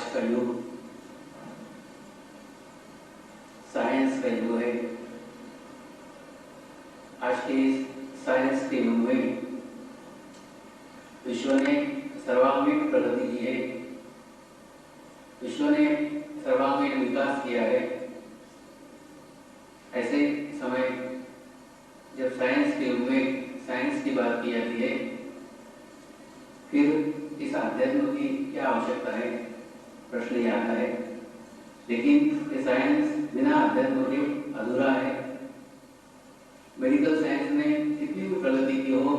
का युग साइंस का युग है। आज के इस साइंस के युग में विश्व ने सर्वांगीण प्रगति की है, विश्व ने सर्वांगीण विकास किया है। ऐसे समय जब साइंस के युग में साइंस की बात की जाती है, फिर इस अध्यात्म की क्या आवश्यकता है, प्रश्न ये आता है। लेकिन ये साइंस बिना अध्यात्म के अधूरा है। मेडिकल साइंस ने कितनी भी प्रगति की हो,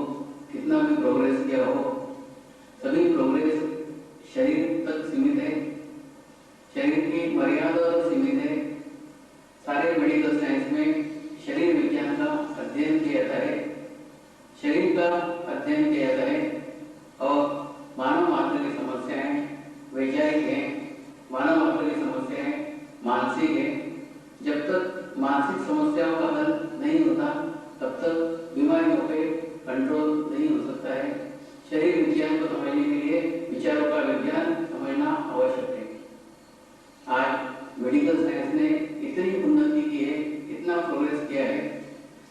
कितना भी प्रोग्रेस किया हो, सभी प्रोग्रेस शरीर तक सीमित है, शरीर की मर्यादा तक सीमित है। सारे मेडिकल साइंस में शरीर विज्ञान का अध्ययन किया जाता है, शरीर का अध्ययन किया जाता है और मानव मात्र की समस्याएं वैचारिक हैं, मानव मात्र की समस्याएं मानसिक है। जब तक मानसिक समस्याओं का हल नहीं होता तब तक बीमारियों पे कंट्रोल नहीं हो सकता है। शरीर विज्ञान को समझने के लिए विचारों का विज्ञान समझना आवश्यक है। आज मेडिकल साइंस ने इतनी उन्नति की है, इतना प्रोग्रेस किया है,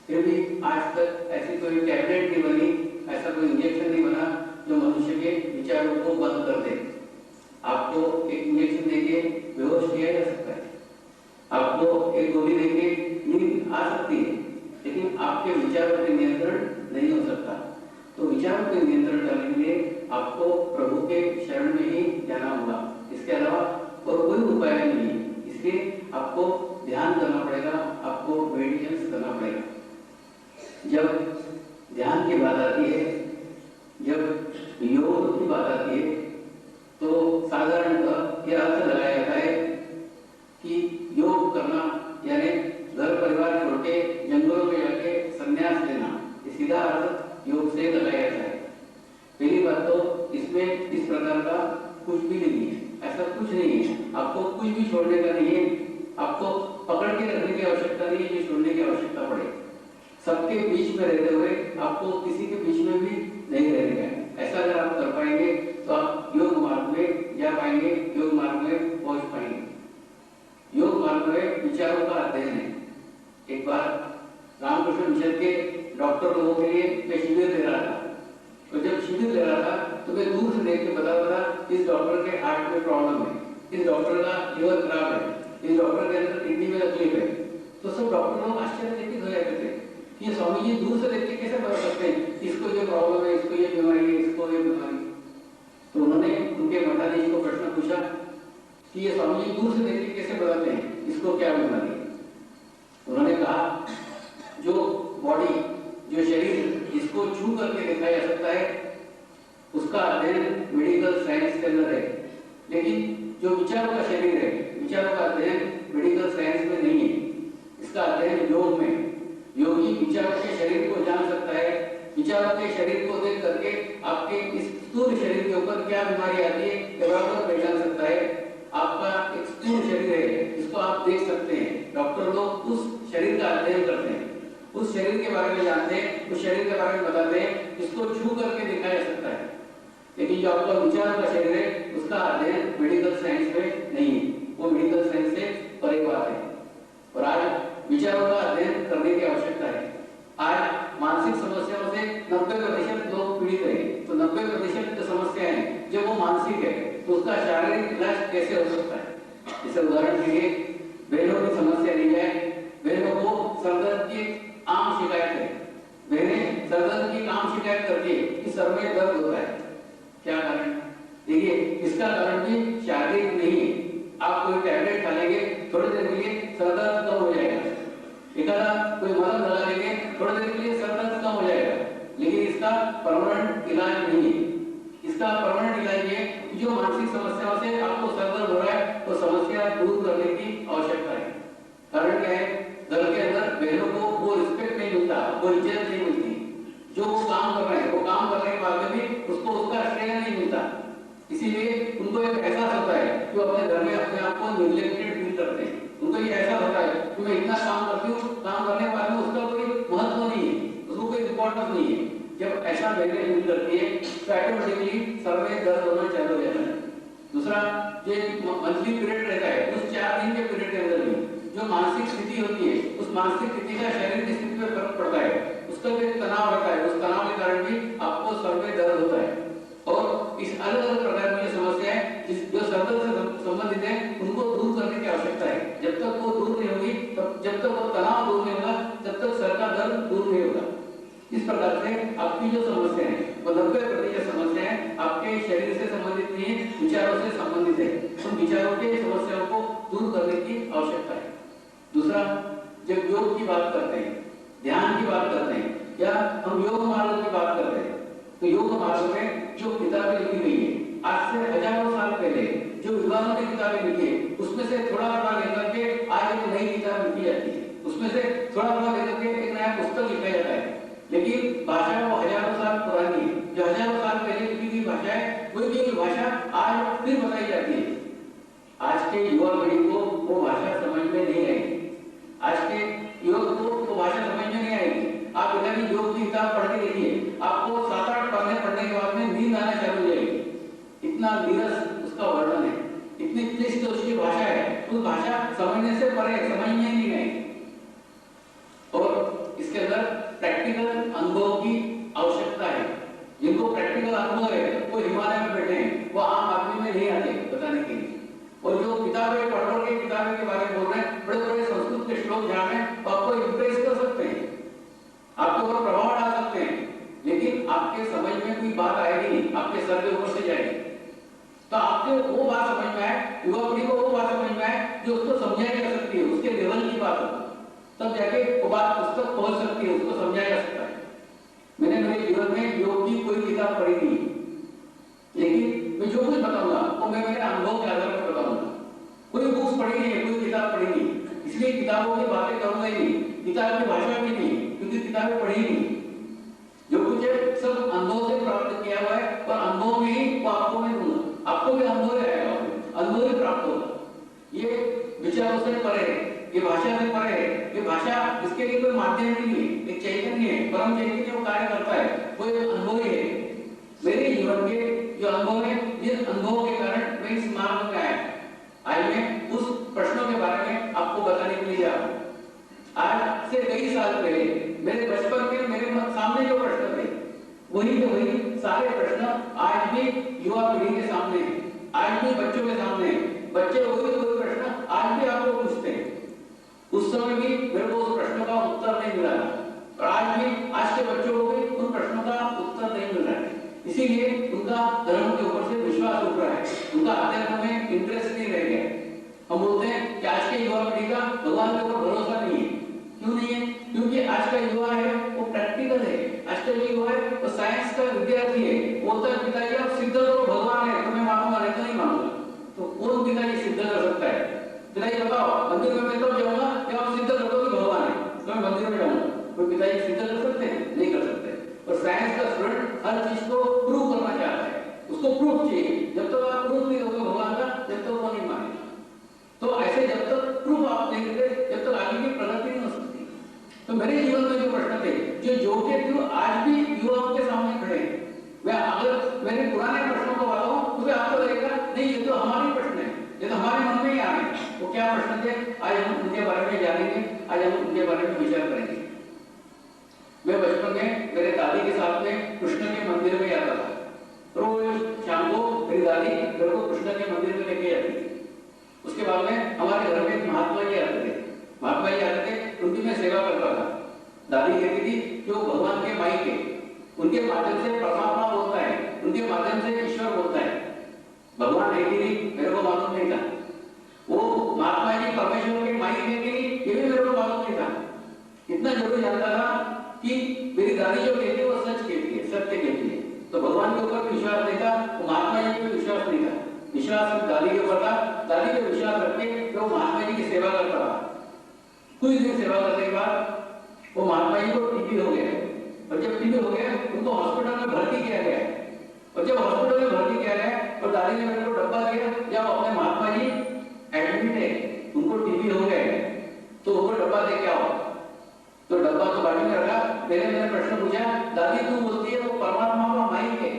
फिर भी आज तक ऐसी कोई टैबलेट नहीं बनी, ऐसा कोई इंजेक्शन नहीं बना जो मनुष्य के विचारों को बंद कर दे। आपको एक इंजेक्शन देके बेहोश किया जा सकता है, आपको एक गोली देके नींद आ सकती है, लेकिन आपके विचारों पर नियंत्रण नहीं हो सकता। तो विचारों पर नियंत्रण करने के लिए आपको प्रभु के शरण में ही जाना होगा, इसके अलावा और कोई उपाय नहीं है। इसलिए आपको ध्यान करना पड़ेगा, आपको मेडिटेशन करना पड़ेगा। जब ध्यान की बात आती है, जब योग की बात आती है, तो साधारणतः यह अर्थ लगाया जाता है कि योग करना यानी घर परिवार छोड़ के जंगलों में जाके संन्यास लेना, ये सीधा अर्थ योग से लगाया जाता है। पहली बात तो इसमें इस प्रकार का कुछ भी नहीं है, ऐसा कुछ नहीं है। आपको कुछ भी छोड़ने का नहीं है, आपको पकड़ के रखने की आवश्यकता नहीं है, जो छोड़ने की आवश्यकता पड़े। सबके बीच में रहते हुए आपको किसी के बीच में भी नहीं रहने का। ऐसा अगर आप कर पाएंगे तो आप योग मार्ग में जा पाएंगे, योग मार्ग में पहुंच पाएंगे। योग मार्ग में विचारों का अध्ययन है। एक बार रामकृष्ण मिशन के डॉक्टर लोगों के लिए मैं शिविर ले रहा था, तो जब शिविर ले रहा था तो मैं दूर से देख के बता था इस डॉक्टर के हार्ट में प्रॉब्लम है, इस डॉक्टर का लीवर खराब है, इस डॉक्टर के अंदर किडनी में तकलीफ है। तो सब डॉक्टर लोग आश्चर्यचकित हो जाते थे कि ये स्वामी जी दूर से देख के कैसे बता सकते हैं इसको ये प्रॉब्लम है, इसको ये बीमारी है, इसको ये बीमारी। तो उन्होंने उनके मठाधीश को प्रश्न पूछा कि ये स्वामी जी दूर से देख के कैसे बताते हैं इसको क्या बीमारी है। उन्होंने कहा जो बॉडी, जो शरीर जिसको छू करके देखा जा सकता है उसका अध्ययन मेडिकल साइंस के अंदर है, लेकिन जो विचारों का शरीर है, विचारों का अध्ययन मेडिकल साइंस में नहीं है, इसका अध्ययन योग में। योगी विचारों के शरीर को जान सकता है, विचारों के शरीर को देख करके आपके इस स्थूल शरीर के ऊपर क्या बीमारी आती है ये बराबर पहचान सकता है। आपका एक स्थूल शरीर है जिसको आप देख सकते हैं, डॉक्टर लोग उस शरीर का अध्ययन करते हैं, उस शरीर के बारे में जानते हैं, उस शरीर के बारे में बताते हैं, जिसको छू करके देखा जा सकता है। लेकिन जो आपका विचारों का शरीर है उसका अध्ययन मेडिकल साइंस में नहीं है, वो मेडिकल साइंस से परे बात है। और आज विचारों का अध्ययन करने की आवश्यकता है। आज मानसिक समस्याओं से 90% लोग पीड़ित है, तो 90% जो समस्या है जब वो मानसिक है तो उसका शारीरिक इलाज कैसे हो सकता है। जैसे उदाहरण के लिए बहनों की समस्या ली जाए, बहनों को सरदर्द की आम शिकायत है, बहनें सरदर्द की आम शिकायत करती है कि सर में दर्द होता है। क्या कारण? देखिए इसका कारण भी शारीरिक नहीं है। आप कोई टैबलेट खा लेंगे, थोड़ी देर के लिए सरदर्द कम हो जाएगा, एकादा कोई मलहम लगा लेंगे, थोड़ी देर के लिए सरदर्द कम हो जाएगा, लेकिन इसका परमानेंट इलाज नहीं है। इसका परमानेंट इलाज ये कि जो मानसिक समस्याओं से आपको सरदर्द हो रहा है तो समस्या दूर करने की आवश्यकता है। कारण क्या है? घर के अंदर बहनों को वो रिस्पेक्ट नहीं मिलता, वो इज्जत नहीं मिलती। जो वो काम कर रहे हैं वो काम करने के बाद में भी उसको उसका श्रेय नहीं मिलता, इसीलिए उनको एक एहसास होता है कि वो अपने घर में अपने आप को निग्लेक्टेड फील करते हैं। उनको ये एहसास होता है कि मैं इतना काम करती हूँ, काम करने के बाद में उसका कोई महत्व नहीं है, उसको कोई इंपॉर्टेंस नहीं है। जब ऐसा बहनें फील करती है तो ऑटोमेटिकली सर में दर्द होना चालू हो जाता है। दूसरा, जो मंथली पीरियड रहता है उस 4 दिन के पीरियड के अंदर भी जो मानसिक स्थिति होती है, उस मानसिक स्थिति का शारीरिक स्थिति पर फर्क पड़ता है। उसका भी एक तनाव रहता है, उस तनाव के कारण भी आपको सर में दर्द होता है। और इस अलग अलग प्रकार की जो समस्याएं जो सर दर्द से संबंधित है, उनको दूर करने की आवश्यकता है। जब तक वो दूर नहीं होगी, तब जब तक वो तनाव दूर नहीं होगा, तब तक सर का दर्द दूर नहीं होगा। इस प्रकार से आपकी जो समस्या है वो 90% समस्याएं आपके शरीर से संबंधित नहीं है, विचारों से संबंधित है। उन विचारों के समस्याओं को दूर करने की आवश्यकता है। दूसरा, जब योग की बात करते हैं, ध्यान की बात करते हैं, या हम योग मार्ग की बात करते हैं, तो योग मार्ग में जो किताबें लिखी गई है आज से हजारों साल पहले, जो विद्वानों ने किताबें लिखी है, उसमें से थोड़ा थोड़ा लेकर के आज एक नई किताब लिखी जाती है, उसमें से थोड़ा थोड़ा लेकर के एक नया पुस्तक लिखा जाता है। लेकिन भाषा वो हजारों साल पुरानी है। जो हजारों साल पहले लिखी गई भाषा है, वही की भाषा आज फिर बताई जाती है। आज के युवा पीढ़ी को वो भाषा समझ में नहीं आएगी। आज के युवक को वो भाषा समझ में नहीं आएगी। आप इधर योग की किताब पढ़ के देखिए, आपको 7-8 पन्ने पढ़ने के बाद में नींद आना चालू हो जाएगी। इतना नीरस उसका वर्णन है, इतनी क्लिष्ट उसकी भाषा है, उस भाषा समझने से परे समझ में नहीं आएगी। और इसके अंदर प्रैक्टिकल अनुभव की आवश्यकता है। जिनको प्रैक्टिकल अनुभव है वो हिमालय में बैठे हैं, वो आम आदमी में नहीं आते बताने के लिए। और जो किताबें पढ़ के किताबें के बारे में बोल रहे हैं, बड़े बड़े संस्कृत के श्लोक जहाँ हैं, तो आपको इंप्रेस कर सकते हैं, आपके ऊपर प्रभाव डाल सकते हैं, लेकिन आपके समझ में कोई बात आएगी नहीं, आपके सर के ऊपर से जाएगी। तो आपको वो बात समझ में आए, युवा पीढ़ी को वो बात समझ में आए जो उसको समझाई जा सकती है, उसके लेवल की बात हो, तब जाके वो बात पुस्तक पहुंच सकती है, उसको समझाया जा सकता है। मैंने मेरे जीवन में योग की कोई किताब पढ़ी नहीं, लेकिन मैं जो कुछ बताऊंगा वो मैं मेरे अनुभव के आधार पर बताऊंगा। कोई बुक्स पढ़ी नहीं, कोई किताब पढ़ी नहीं, इसलिए किताबों की बातें करूंगा ही नहीं, किताब की भाषा भी नहीं, क्योंकि किताबें पढ़ी नहीं। जो कुछ है सब अनुभव से प्राप्त किया हुआ है, और अनुभव में ही वो आपको मैं दूंगा, आपको भी अनुभव आएगा, अनुभव ही प्राप्त होगा। ये विचारों से परे है, ये भाषा से परे है, ये भाषा इसके लिए कोई माध्यम नहीं है, एक चैतन्य है, परम चैतन्य जो कार्य करता है वो एक अनुभव ही है। मेरे जीवन के जो अनुभव है, जिस अनुभव के कारण मैं इस मार्ग में आया, आज मैं उस प्रश्नों के बारे में आपको बताने के लिए जा रहा हूं। आज से कई साल पहले मेरे बचपन में मेरे सामने जो प्रश्न थे, वही के वही सारे प्रश्न आज भी युवा पीढ़ी के सामने हैं, आज भी बच्चों के सामने हैं। बच्चे वही के वही प्रश्न आज भी आपको पूछते हैं। उस समय भी मेरे को उस प्रश्नों का उत्तर नहीं मिला, और आज भी आज के बच्चों को भी उन प्रश्नों का उत्तर नहीं मिल रहा है। इसीलिए उनका धर्म के ऊपर से विश्वास उठ रहा है, उनका अध्यात्म में इंटरेस्ट नहीं रह गया। हम बोलते हैं कि आज के युवा पीढ़ी का भगवान के ऊपर भरोसा नहीं है। क्यों नहीं है? क्योंकि आज का युवा है वो प्रैक्टिकल है, आज का जो युवा है वो साइंस का विद्यार्थी है। बोलता है पिताजी आप सिद्ध करो भगवान है, तो मैं मानूंगा, नहीं तो नहीं मानूंगा। तो कौन पिताजी सिद्ध कर सकता है? पिताजी बताओ मंदिर में मैं तब जाऊंगा जब आप सिद्ध कर दो कि भगवान है, तो मैं मंदिर में जाऊंगा। कोई पिताजी सिद्ध कर सकते हैं? नहीं कर सकते। और साइंस का स्टूडेंट हर चीज को प्रूव करना चाहता है, उसको प्रूफ चाहिए। जब तक आप प्रूफ नहीं दोगे भगवान का, जब तक वो नहीं मानेगा। तो ऐसे जब तक प्रूफ आप नहीं देते, जब तक आगे की प्रगति नहीं हो सकती। तो मेरे जीवन में जो प्रश्न थे, जो के थ्रू आज भी युवाओं के सामने खड़े हैं, मैं अगर मेरे पुराने प्रश्नों को बताऊं तो फिर आपको लगेगा नहीं ये तो हमारे प्रश्न है, ये तो हमारे मन में ही आ रहे हैं। वो क्या प्रश्न थे, आज हम उनके बारे में जानेंगे, आज हम उनके बारे में विचार करेंगे। मैं बचपन में मेरे दादी के साथ में कृष्ण के मंदिर में जाता था। रोज शाम को मेरी दादी मेरे को कृष्ण के मंदिर में लेके जाती थी। उसके बाद में हमारे घर में महात्मा जी आते थे, महात्मा जी आते थे, उनकी मैं सेवा करता था। दादी कहती थी कि वो भगवान के माइक है, उनके माध्यम से परमात्मा बोलता है, उनके माध्यम से ईश्वर बोलता है। भगवान है कि नहीं मेरे को मालूम नहीं था, वो महात्मा जी परमेश्वर के माइक है कि नहीं ये भी मेरे को मालूम नहीं था। इतना जरूर जानता था कि मेरी दादी जो कहती है वो सच कहती है, सत्य कहती है। तो भगवान के ऊपर विश्वास नहीं था, वो महात्मा जी पे विश्वास नहीं था, विश्वास सिर्फ दादी के ऊपर था। दादी पे विश्वास रख के वो महात्मा जी की सेवा करता रहा। कुछ दिन सेवा करने के बाद वो महात्मा जी को टीबी हो गया, और जब टीबी हो गया उनको हॉस्पिटल में भर्ती किया गया। और जब हॉस्पिटल में भर्ती किया गया तो दादी ने मेरे को डब्बा दिया, जब अपने महात्मा जी एडमिट है, उनको टीबी हो गया तो वो डब्बा दे के आओ। तो डब्बा तो बाजू में रखा, मैंने प्रश्न पूछा, दादी तू बोलती है वो परमात्मा का माइक है,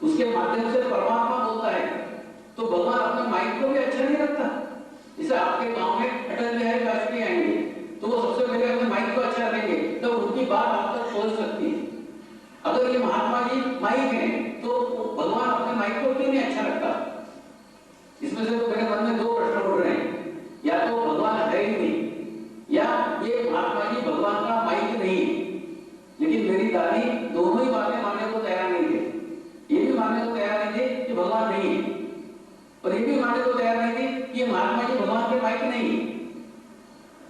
उसके माध्यम से परमात्मा बोलता है, तो भगवान अपने माइक को भी अच्छा नहीं रखता। जैसे आपके गांव में अटल बिहारी वाजपेयी आएंगे तो वो सबसे पहले अपने माइक को अच्छा रखेंगे, तो उनकी बात आप तक पहुंच सकती है। अगर ये महात्मा जी माइक है तो भगवान अपने माइक को क्यों नहीं अच्छा रखता? इसमें से तो मेरे मन में दो प्रश्न उठ रहे हैं, या तो भगवान है ही नहीं, या ये महात्मा जी भगवान का माइक नहीं है। लेकिन मेरी दादी दोनों ही बातें मानने को तैयार नहीं थे। ये भी मानने को तैयार नहीं थे कि भगवान नहीं है, और ये भी मानने को तैयार नहीं थे कि ये महात्मा जी भगवान के माइक नहीं है।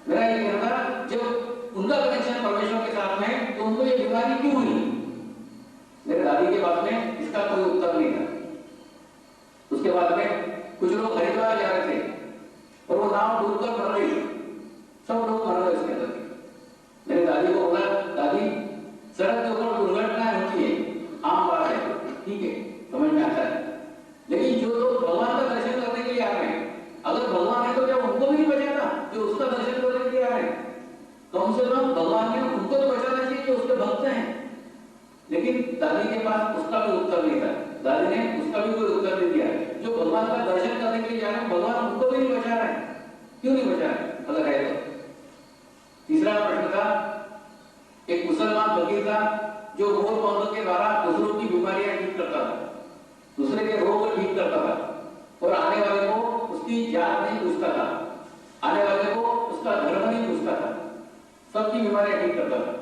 मेरा ये कहना था, जब उनका कनेक्शन परमेश्वर के साथ में तो उनको ये बीमारी क्यों हुई? मेरे दादी के पास में इसका कोई उत्तर नहीं था। उसके बाद में कुछ लोग हरिद्वार जा रहे थे और वो नाव डूबकर मर गई, सब लोग मर गए उसके अंदर। मेरे दादी को बोला, दादी सड़क के ऊपर दुर्घटनाएं होती है, आम बात है, ठीक है, समझ में आता है, लेकिन जो लोग भगवान का दर्शन करने के लिए आ रहे हैं, अगर भगवान है तो क्या उनको भी नहीं बचाना जो उसका दर्शन करने के लिए आ रहे हैं? कम से कम भगवान ने उनको तो बचाना चाहिए जो उसके भक्त हैं। लेकिन दादी के पास उसका भी उत्तर नहीं था, दादी ने उसका भी कोई उत्तर नहीं दिया। जो भगवान का दर्शन करने के लिए जा रहे हैं, भगवान उनको भी नहीं बचा रहा है, क्यों नहीं बचा रहा है अगर है तो? तीसरा प्रश्न था, एक मुसलमान फकीर था जो मोर पंख के द्वारा दूसरों की बीमारियां ठीक करता था, दूसरे के रोग को ठीक करता था, और आने वाले को उसकी जात नहीं पूछता था, आने वाले को उसका धर्म नहीं पूछता था, सबकी बीमारियां ठीक करता था।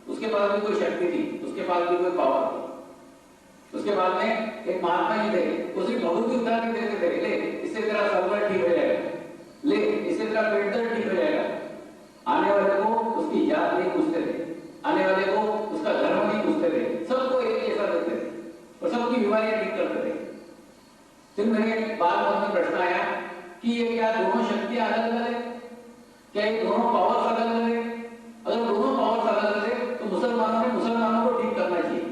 उसके पास भी कोई शक्ति थी, उसके पास भी कोई पावर थी। उसके बाद में एक महात्मा जी थे, उसी भगवती उतार के देते थे, ले इससे तेरा सर्वर ठीक हो जाएगा, ले इससे तेरा पेट दर्द ठीक हो जाएगा। आने वाले को उसकी जात नहीं पूछते थे, आने वाले को उसका धर्म नहीं पूछते थे, सबको एक जैसा देते थे और सबकी बीमारियां ठीक करते थे। फिर मेरे बाद में प्रश्न आया कि ये क्या दोनों शक्तियां अलग अलग है? क्या ये दोनों पावर्स अलग अलग है? अगर दोनों पावर्स अलग अलग है तो मुसलमानों ने मुसलमानों को ठीक करना चाहिए,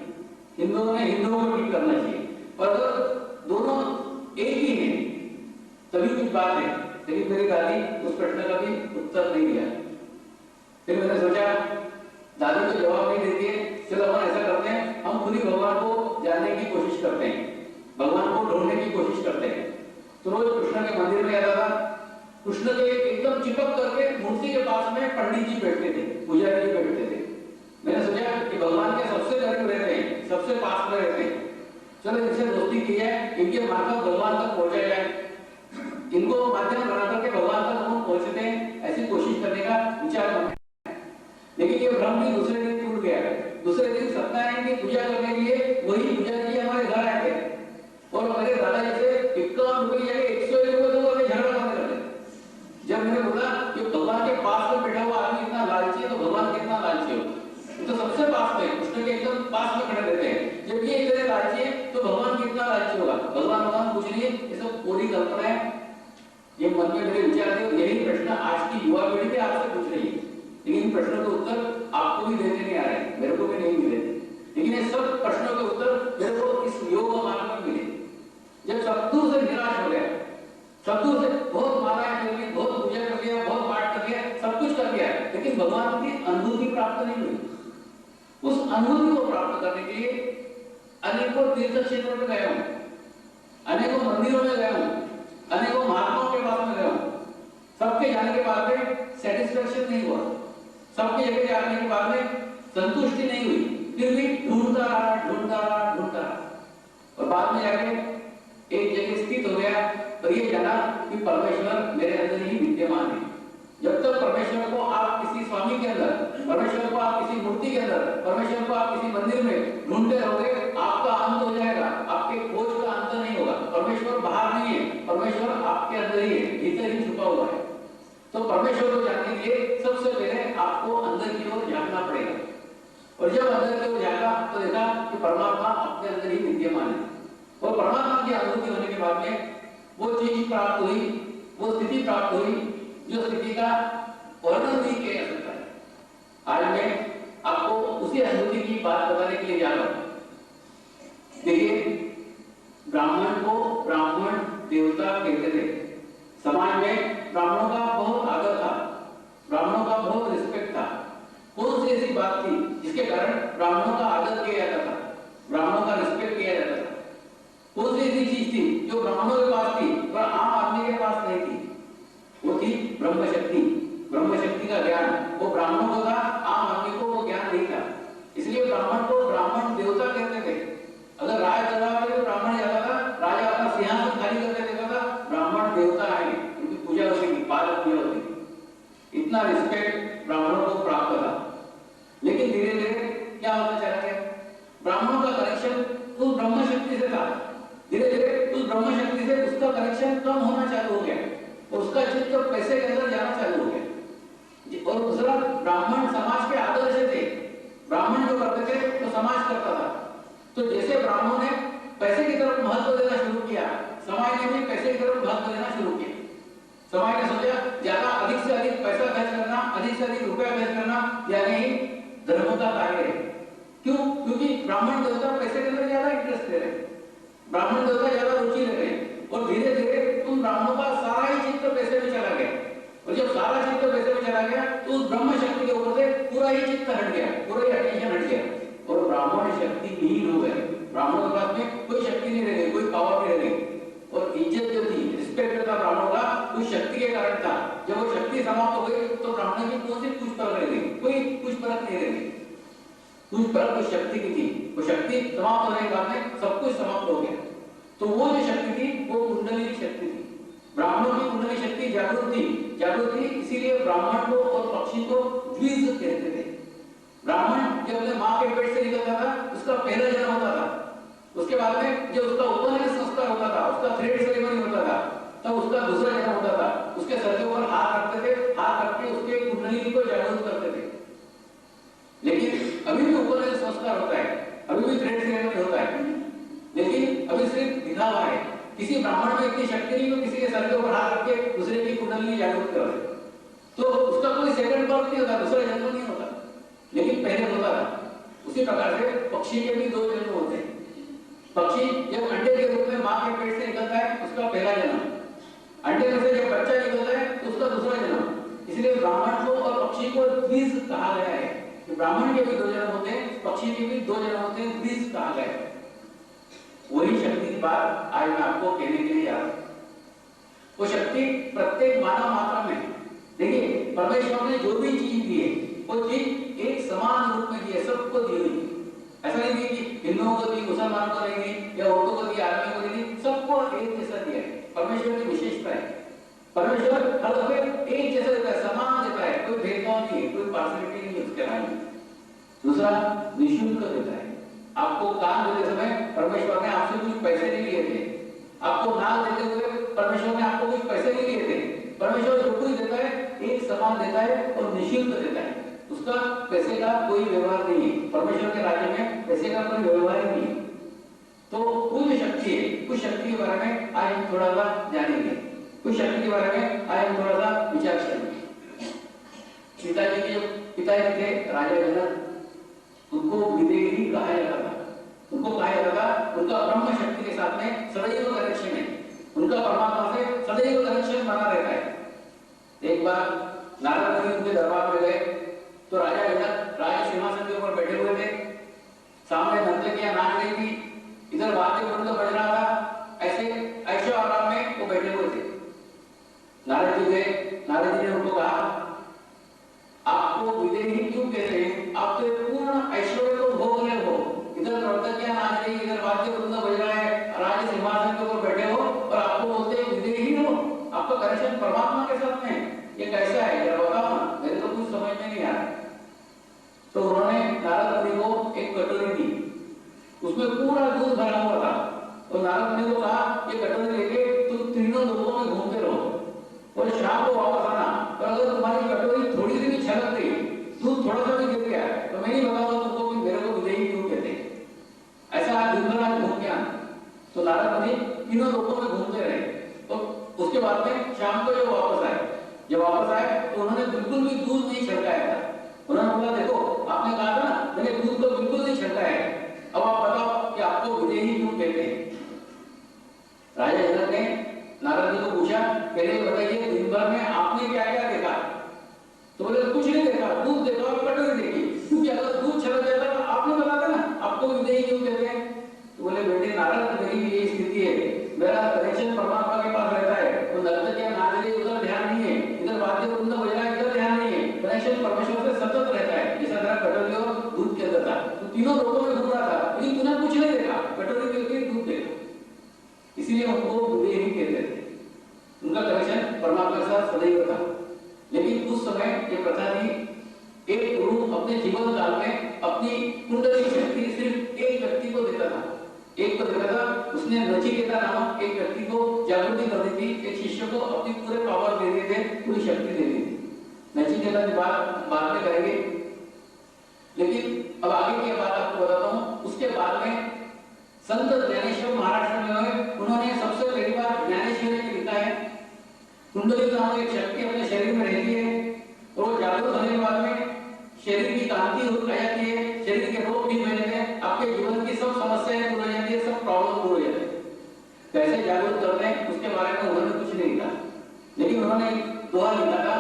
हिंदुओं ने हिंदुओं को ठीक करना चाहिए, और अगर दोनों एक ही हैं तभी कुछ बात है। लेकिन मेरी दादी उस प्रश्न का भी उत्तर नहीं दिया। फिर मैंने सोचा दादी को जवाब नहीं देती है, चलो हम ऐसा करते हैं, हम खुद ही भगवान को जानने की कोशिश करते हैं, भगवान को ढूंढने की कोशिश करते हैं। तो रोज कृष्ण के मंदिर में जाता था, कृष्ण के एकदम चिपक करके मूर्ति के पास में पंडित जी बैठते थे, पुजारी जी बैठते थे। मैंने सोचा कि भगवान के सबसे करीब रहते हैं, सबसे पास में रहते हैं, चलो इनसे दोस्ती की है, इनके मार्फत भगवान तक पहुंचा जाए, इनको माध्यम बना करके भगवान तक हम पहुंचते हैं, ऐसी कोशिश करने का विचार बना। लेकिन ये भ्रम भी दूसरे दिन टूट गया। दूसरे दिन सत्यनारायण की पूजा करने के लिए वही पुजारी जी हमारे घर आए थे, और मेरे दादाजी से 51 रुपये या 101 रुपये दो अभी झगड़ा करने लगे। जब मैंने बोला कि भगवान के पास में बैठा हुआ आदमी इतना लालची है तो भगवान कितना लालची हो, तो सबसे पास में कृष्ण के एकदम पास में खड़े रहते हैं, जब ये इतने लालची है तो भगवान कितना लालची होगा? भगवान कुछ नहीं है, ये सब पूरी कल्पना है। ये मन में मेरे विचार थे, यही प्रश्न आज की युवा पीढ़ी भी आपसे पूछ रही है, लेकिन इन प्रश्नों के उत्तर आपको भी देने नहीं आ रहे, मेरे को भी नहीं मिले, लेकिन ये सब प्रश्नों के उत्तर मेरे को इस योग मार्ग में मिले। जब सत्तू से निराश हो गया, सत्तू से बहुत मालाएं कर ली, बहुत पूजा कर लिया, बहुत पाठ कर लिया, सब कुछ कर लिया, लेकिन भगवान की अनुभूति प्राप्त नहीं हुई। उस अनुभूति को प्राप्त करने के लिए अनेकों तीर्थ क्षेत्रों में गया हूं, अनेकों मंदिरों में गया हूं, अनेकों महात्माओं के पास में गया हूं, सबके जाने के बाद में सेटिस्फेक्शन नहीं हुआ, सबके जगह जाने के बाद में संतुष्टि नहीं हुई, फिर भी ढूंढता रहा, और बाद में जाके एक जगह स्थित हो गया और ये जाना कि परमेश्वर मेरे अंदर ही विद्यमान है। जब तक परमेश्वर को आप किसी स्वामी के अंदर, परमेश्वर को आप किसी मूर्ति के अंदर, परमेश्वर को आप किसी मंदिर में ढूंढते रहोगे, आपका अंत हो जाएगा, आपके खोज का अंत नहीं होगा। परमेश्वर बाहर नहीं है, परमेश्वर आपके अंदर ही है, भीतर ही छुपा हुआ है। तो परमेश्वर को जानने के लिए सबसे पहले आपको अंदर की ओर झांकना पड़ेगा, और जब अंदर की ओर झांका तो देखा कि परमात्मा अपने अंदर ही विद्यमान है, और परमात्मा की अनुभूति होने के बाद में वो चीज प्राप्त हुई, वो स्थिति प्राप्त हुई जो स्थिति का वर्णन नहीं किया जा सकता है। आज मैं आपको उसी अनुभूति की बात बताने के लिए जा रहा हूं। देखिए, ब्राह्मण को ब्राह्मण देवता कहते थे, समाज में ब्राह्मणों का बहुत आदर था, ब्राह्मणों का बहुत रिस्पेक्ट था। कौन सी ऐसी बात थी जिसके कारण ब्राह्मणों का आदर किया जाता था, ब्राह्मणों का रिस्पेक्ट किया जाता था? कौन सी ऐसी चीज थी जो ब्राह्मणों के पास थी कनेक्शन कम होना चालू हो गया, उसका चित्त पैसे के अंदर जाना चालू हो गया। और दूसरा, ब्राह्मण समाज के आदर्श थे, ब्राह्मण जो करते थे तो समाज करता था। तो जैसे ब्राह्मणों ने पैसे की तरफ महत्व देना शुरू किया, समाज ने भी पैसे की तरफ महत्व देना शुरू किया। समाज ने सोचा ज्यादा अधिक से अधिक पैसा खर्च करना, अधिक से अधिक रुपया खर्च करना यानी धर्म का कार्य है। क्यों? क्योंकि ब्राह्मण देवता पैसे के अंदर ज्यादा इंटरेस्ट ले रहे हैं, ब्राह्मण देवता ज्यादा रुचि ले रहे हैं, और धीरे धीरे उन ब्राह्मणों का सारा ही चित्त पैसे में चला गया। और जब सारा चित्त पैसे में चला गया तो उस ब्रह्म शक्ति के ऊपर से पूरा ही चित्त हट गया, पूरा ही अटेंशन हट गया, और ब्राह्मण शक्ति विहीन हो गए। ब्राह्मणों के पास में कोई शक्ति नहीं रह गई, कोई पावर नहीं रह गई, और इज्जत जो थी, रिस्पेक्ट था ब्राह्मणों का, उस शक्ति के कारण था। जब वो शक्ति समाप्त हो गई तो ब्राह्मण की कौन सी कुछ परक रह गई? कोई कुछ परक नहीं रह गई। कुछ परक उस शक्ति की थी, वो शक्ति समाप्त होने के बाद में सब कुछ समाप्त हो गया। तो वो जो शक्ति थी वो कुंडली शक्ति थी। ब्राह्मणों की कुंडली शक्ति जागृत थी, जागृत थी, इसीलिए ब्राह्मण को और पक्षी को द्विज कहते थे। ब्राह्मण जब अपने माँ के पेट से निकलता था, उसका पहला जन्म होता था, उसके बाद में जब उसका उपनयन संस्कार होता था, उसका थ्रेड सेरेमनी होता था, तब उसका दूसरा जन्म होता था। उसके सर के ऊपर हाथ रखते थे, हाथ रख के उसके कुंडली को जागृत करते थे। लेकिन अभी भी उपनयन संस्कार होता है, अभी भी थ्रेड सेरेमनी होता है, लेकिन अभी सिर्फ दिखावा है। किसी ब्राह्मण में इतनी शक्ति नहीं कि किसी के सर के ऊपर हाथ रख के दूसरे की कुंडली जागृत करे, तो उसका कोई सेकंड बर्थ नहीं होता, दूसरा जन्म नहीं होता, लेकिन पहले होता था। उसी प्रकार से पक्षी के भी दो जन्म होते हैं। पक्षी जब अंडे के रूप में मां के पेट से निकलता है, उसका पहला जन्म, अंडे में से जब बच्चा निकलता है तो उसका दूसरा जन्म। इसलिए ब्राह्मण को और पक्षी को द्विज कहा गया है। कि ब्राह्मण के भी दो जन्म होते हैं, पक्षी के भी दो जन्म होते हैं, द्विज कहा गया है। वही शक्ति की बात आज मैं आपको कहने के लिए जा रहा हूं। वो शक्ति प्रत्येक मानव मात्रा में, देखिए परमेश्वर ने जो भी चीज दी है वो चीज एक समान रूप में दी है, सबको दी हुई। ऐसा नहीं कि हिंदुओं को दी, मुसलमानों को नहीं दी, या औरतों को दी, आदमियों को नहीं दी, सबको एक जैसा दिया है। परमेश्वर की विशेषता है, परमेश्वर हर जगह एक जैसा देता है, समान देता है, कोई भेदभाव नहीं है, कोई पार्शियलिटी नहीं है उसके लाइन। दूसरा, निःशुल्क देता है। आपको कान देते समय परमेश्वर ने आपसे कुछ पैसे नहीं लिए थे, आपको नाक देते हुए परमेश्वर ने आपको कुछ पैसे नहीं लिए थे। परमेश्वर जो कुछ देता है एक समान देता है और निःशुल्क देता है, उसका पैसे का कोई व्यवहार नहीं है। परमेश्वर के राज्य में पैसे का कोई व्यवहार ही नहीं है। तो वो जो शक्ति है, उस शक्ति के बारे में आज हम थोड़ा सा जानेंगे, उस शक्ति के बारे में आज हम थोड़ा सा विचार करेंगे। पिताजी के जो पिताजी थे राजा जनक, उनको विदेही कहा जाता था। उनको कहा जाता था, उनका ब्रह्म शक्ति के साथ में सदैव कनेक्शन है, उनका परमात्मा से सदैव कनेक्शन बना रहता है। एक बार नारद मुनि उनके दरबार में गए तो राजा जनक राज सिंहासन के ऊपर बैठे हुए थे, सामने नर्तकियां नाच रही थी, इधर वाद्य वृंद बज रहा था, ऐसे ऐशो आराम में वो बैठे हुए थे। नारद जी गए, नारद जी ने उनको कहा, आपको विदेही क्यों कहते हैं? आप तो पूर्ण ऐश्वर्य को भोग रहे हो, इधर नर्तकियां नाच रही, इधर वाद्य वृंद बज रहा है, राज सिंहासन के ऊपर बैठे हो और आपको बोलते हैं विदेही हो। आपका कनेक्शन परमात्मा के साथ में है, ये कैसा है जरा बताओ ना, मेरे तो कुछ समझ में नहीं आ रहा। तो उन्होंने नारद मुनि को एक कटोरी दी, उसमें पूरा दूध भरा हुआ था, और नारद मुनि को कहा, ये कटोरी लेके तुम तीनों लोगों में घूमते रहो और शाम को वापस आना, और अगर तुम्हारी कटोरी थोड़ी सी भी छलक गई, दूध थोड़ा सा भी गिर गया, तो मैं नहीं बताऊंगा तुमको कि मेरे को विदेही क्यों कहते हैं। ऐसा दिन भर आज घूम के आना। तो नारद मुनि तीनों लोगों में घूमते रहे, तो उसके बाद में शाम को जब वापस आए, तो उन्होंने बिल्कुल भी दूध नहीं छलकाया था। उन्होंने बोला, देखो आपने कहा था ना मैंने दूध को बिल्कुल नहीं छलकाया है, अब आप बताओ कि आपको विदेही क्यों कहते हैं। राजा जनक ने नारद जी को पूछा, पहले बताइए दिन भर में आपने क्या क्या देखा? तो बोले कुछ नहीं देखा, दूध देखा और कटोरी देखी, क्योंकि अगर दूध छलक जाता तो आपने बताया ना आपको विदेही क्यों कहते हैं। तो बोले बेटे नारद, मेरी भी यही स्थिति है, मेरा कनेक्शन परमात्मा के पास रहता है, तो नर्तकियां नाच रही उधर ध्यान नहीं है, इधर वाद्य वृंद बज रहा है इधर ध्यान नहीं है, कनेक्शन परमेश्वर से सतत रहता है, जैसा मेरा कटोरी और दूध के अंदर था। तो तीनों लोगों में घूम रहा था, लेकिन तूने कुछ नहीं देखा, कटोरी देख के दूध देखा, इसीलिए उनको विदेही कहते थे। उनका कनेक्शन परमात्मा के साथ सदैव था। लेकिन उस समय ये प्रथा थी, एक गुरु अपने जीवन काल में अपनी कुंडली शक्ति सिर्फ एक व्यक्ति को देता था, एक तो देखा था उसने नचिकेता नामक एक व्यक्ति को जागृति कर दी थी, एक शिष्य को अपनी पूरे पावर दे दिए थे, पूरी शक्ति दे दी थी। नचिकेता की बात बाद में करेंगे, लेकिन अब आगे की बात आपको बताता हूँ। उसके बाद में संत ज्ञानेश्वर महाराष्ट्र में हुए, उन्होंने सबसे पहली बार ज्ञानेश्वरी में लिखा है कुंडली नामक एक शक्ति अपने शरीर में रहती है और वो जागरूक होने के बाद में शरीर की कांति हो जाती है, शरीर के रोग ठीक हो जाते हैं, आपके जीवन की सब समस्याएं दूर हो जाती है, सब प्रॉब्लम दूर हो जाते हैं। कैसे जागरूक करते हैं उसके बारे में उन्होंने कुछ नहीं लिखा, लेकिन उन्होंने दोहा लिखा था,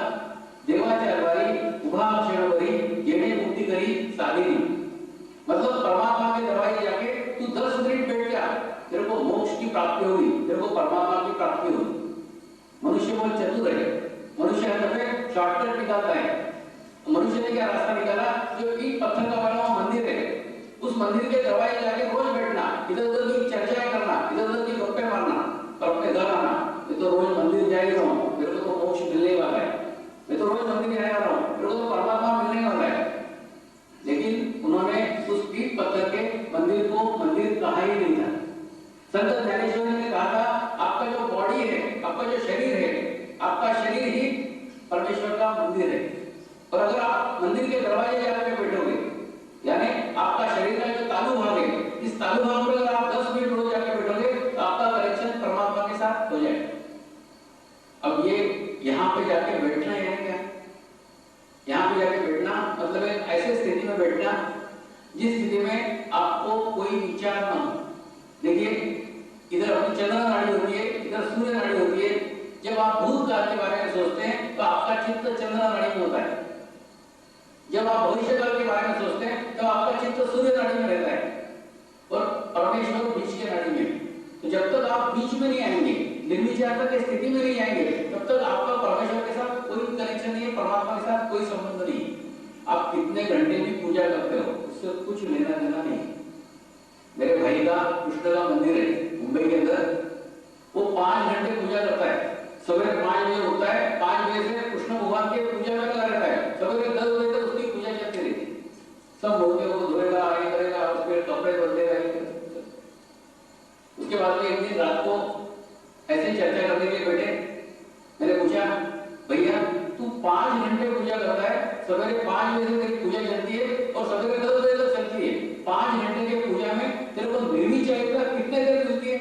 देवाचार्य उभा क्षणवरी येणे मुक्ति करी साधिनी। मतलब परमात्मा के दरवाजे जाके तू 10 मिनट बैठ जा, तेरे को मोक्ष की प्राप्ति होगी, तेरे को परमात्मा की प्राप्ति होगी। मनुष्य बहुत चतुर है, मनुष्य हर दफे शॉर्टकट निकालता है। मनुष्य ने क्या रास्ता निकाला, जो ईंट पत्थर का बना हुआ मंदिर है, उस मंदिर के दरवाजे जाके रोज बैठना, इधर उधर की चर्चाएं करना, इधर उधर की गप्पे मारना और अपने घर आना। मैं तो रोज मंदिर जा ही रहा हूँ, मेरे को तो मोक्ष मिलने वाला है, मैं तो रोज मंदिर जाने वाला हूँ, मेरे को तो परमात्मा मिलने वाला है। लेकिन उन्होंने उस ईंट पत्थर के मंदिर को मंदिर कहा ही नहीं था। संत ज्ञानेश्वर ने कहा था, आपका जो बॉडी है, आपका जो शरीर है, आपका शरीर ही परमेश्वर का मंदिर है। और अगर आप मंदिर के दरवाजे जाकर बैठोगे, यानी आपका शरीर का जो तालु भाग है, इस तालु भाग पर अगर आप 10 मिनट रोज जाकर बैठोगे तो आपका कनेक्शन परमात्मा के साथ हो जाएगा। अब ये यहाँ पे जाके बैठना है क्या? यहाँ पे जाके बैठना मतलब ऐसे स्थिति में बैठना जिस स्थिति में आपको कोई विचार न हो। देखिए, इधर अपनी चंद्र नाड़ी होती है, इधर सूर्य नाड़ी होती है। जब आप भूतकाल के बारे में सोचते हैं तो आपका चित्त चंद्र नाड़ी में होता है। जब आप भविष्यकाल के बारे में सोचते हैं तो आपका चित्त सूर्य नाड़ी में रहता है और परमेश्वर बीच के नाड़ी में। तो जब तक आप बीच में नहीं आएंगे, निर्विचारता की स्थिति में नहीं आएंगे, तब तक आपका परमेश्वर के साथ कोई कनेक्शन नहीं है, परमात्मा के साथ कोई संबंध नहीं। आप कितने घंटे भी पूजा करते हो, उससे कुछ लेना देना नहीं। मेरे भाई का कृष्ण का मंदिर है मुंबई के अंदर, वो 5 घंटे पूजा करता है। सवेरे 5 बजे उठता है, 5 बजे से कृष्ण भगवान के पूजा में लगा रहता है, सवेरे 10 बजे तक उसकी पूजा चलती रहती। सब मूर्तियों को धोएगा, आगे करेगा, उसके कपड़े बदलेगा। उसके बाद में एक दिन रात को ऐसे चर्चा करने के लिए बैठे, मैंने पूछा, भैया तू 5 घंटे पूजा करता है, सवेरे 5 बजे से तेरी पूजा चलती है और सवेरे 10 बजे तक चलती है, 5 घंटे की पूजा में तेरे को निर्विचारिता कितने देर मिलती है?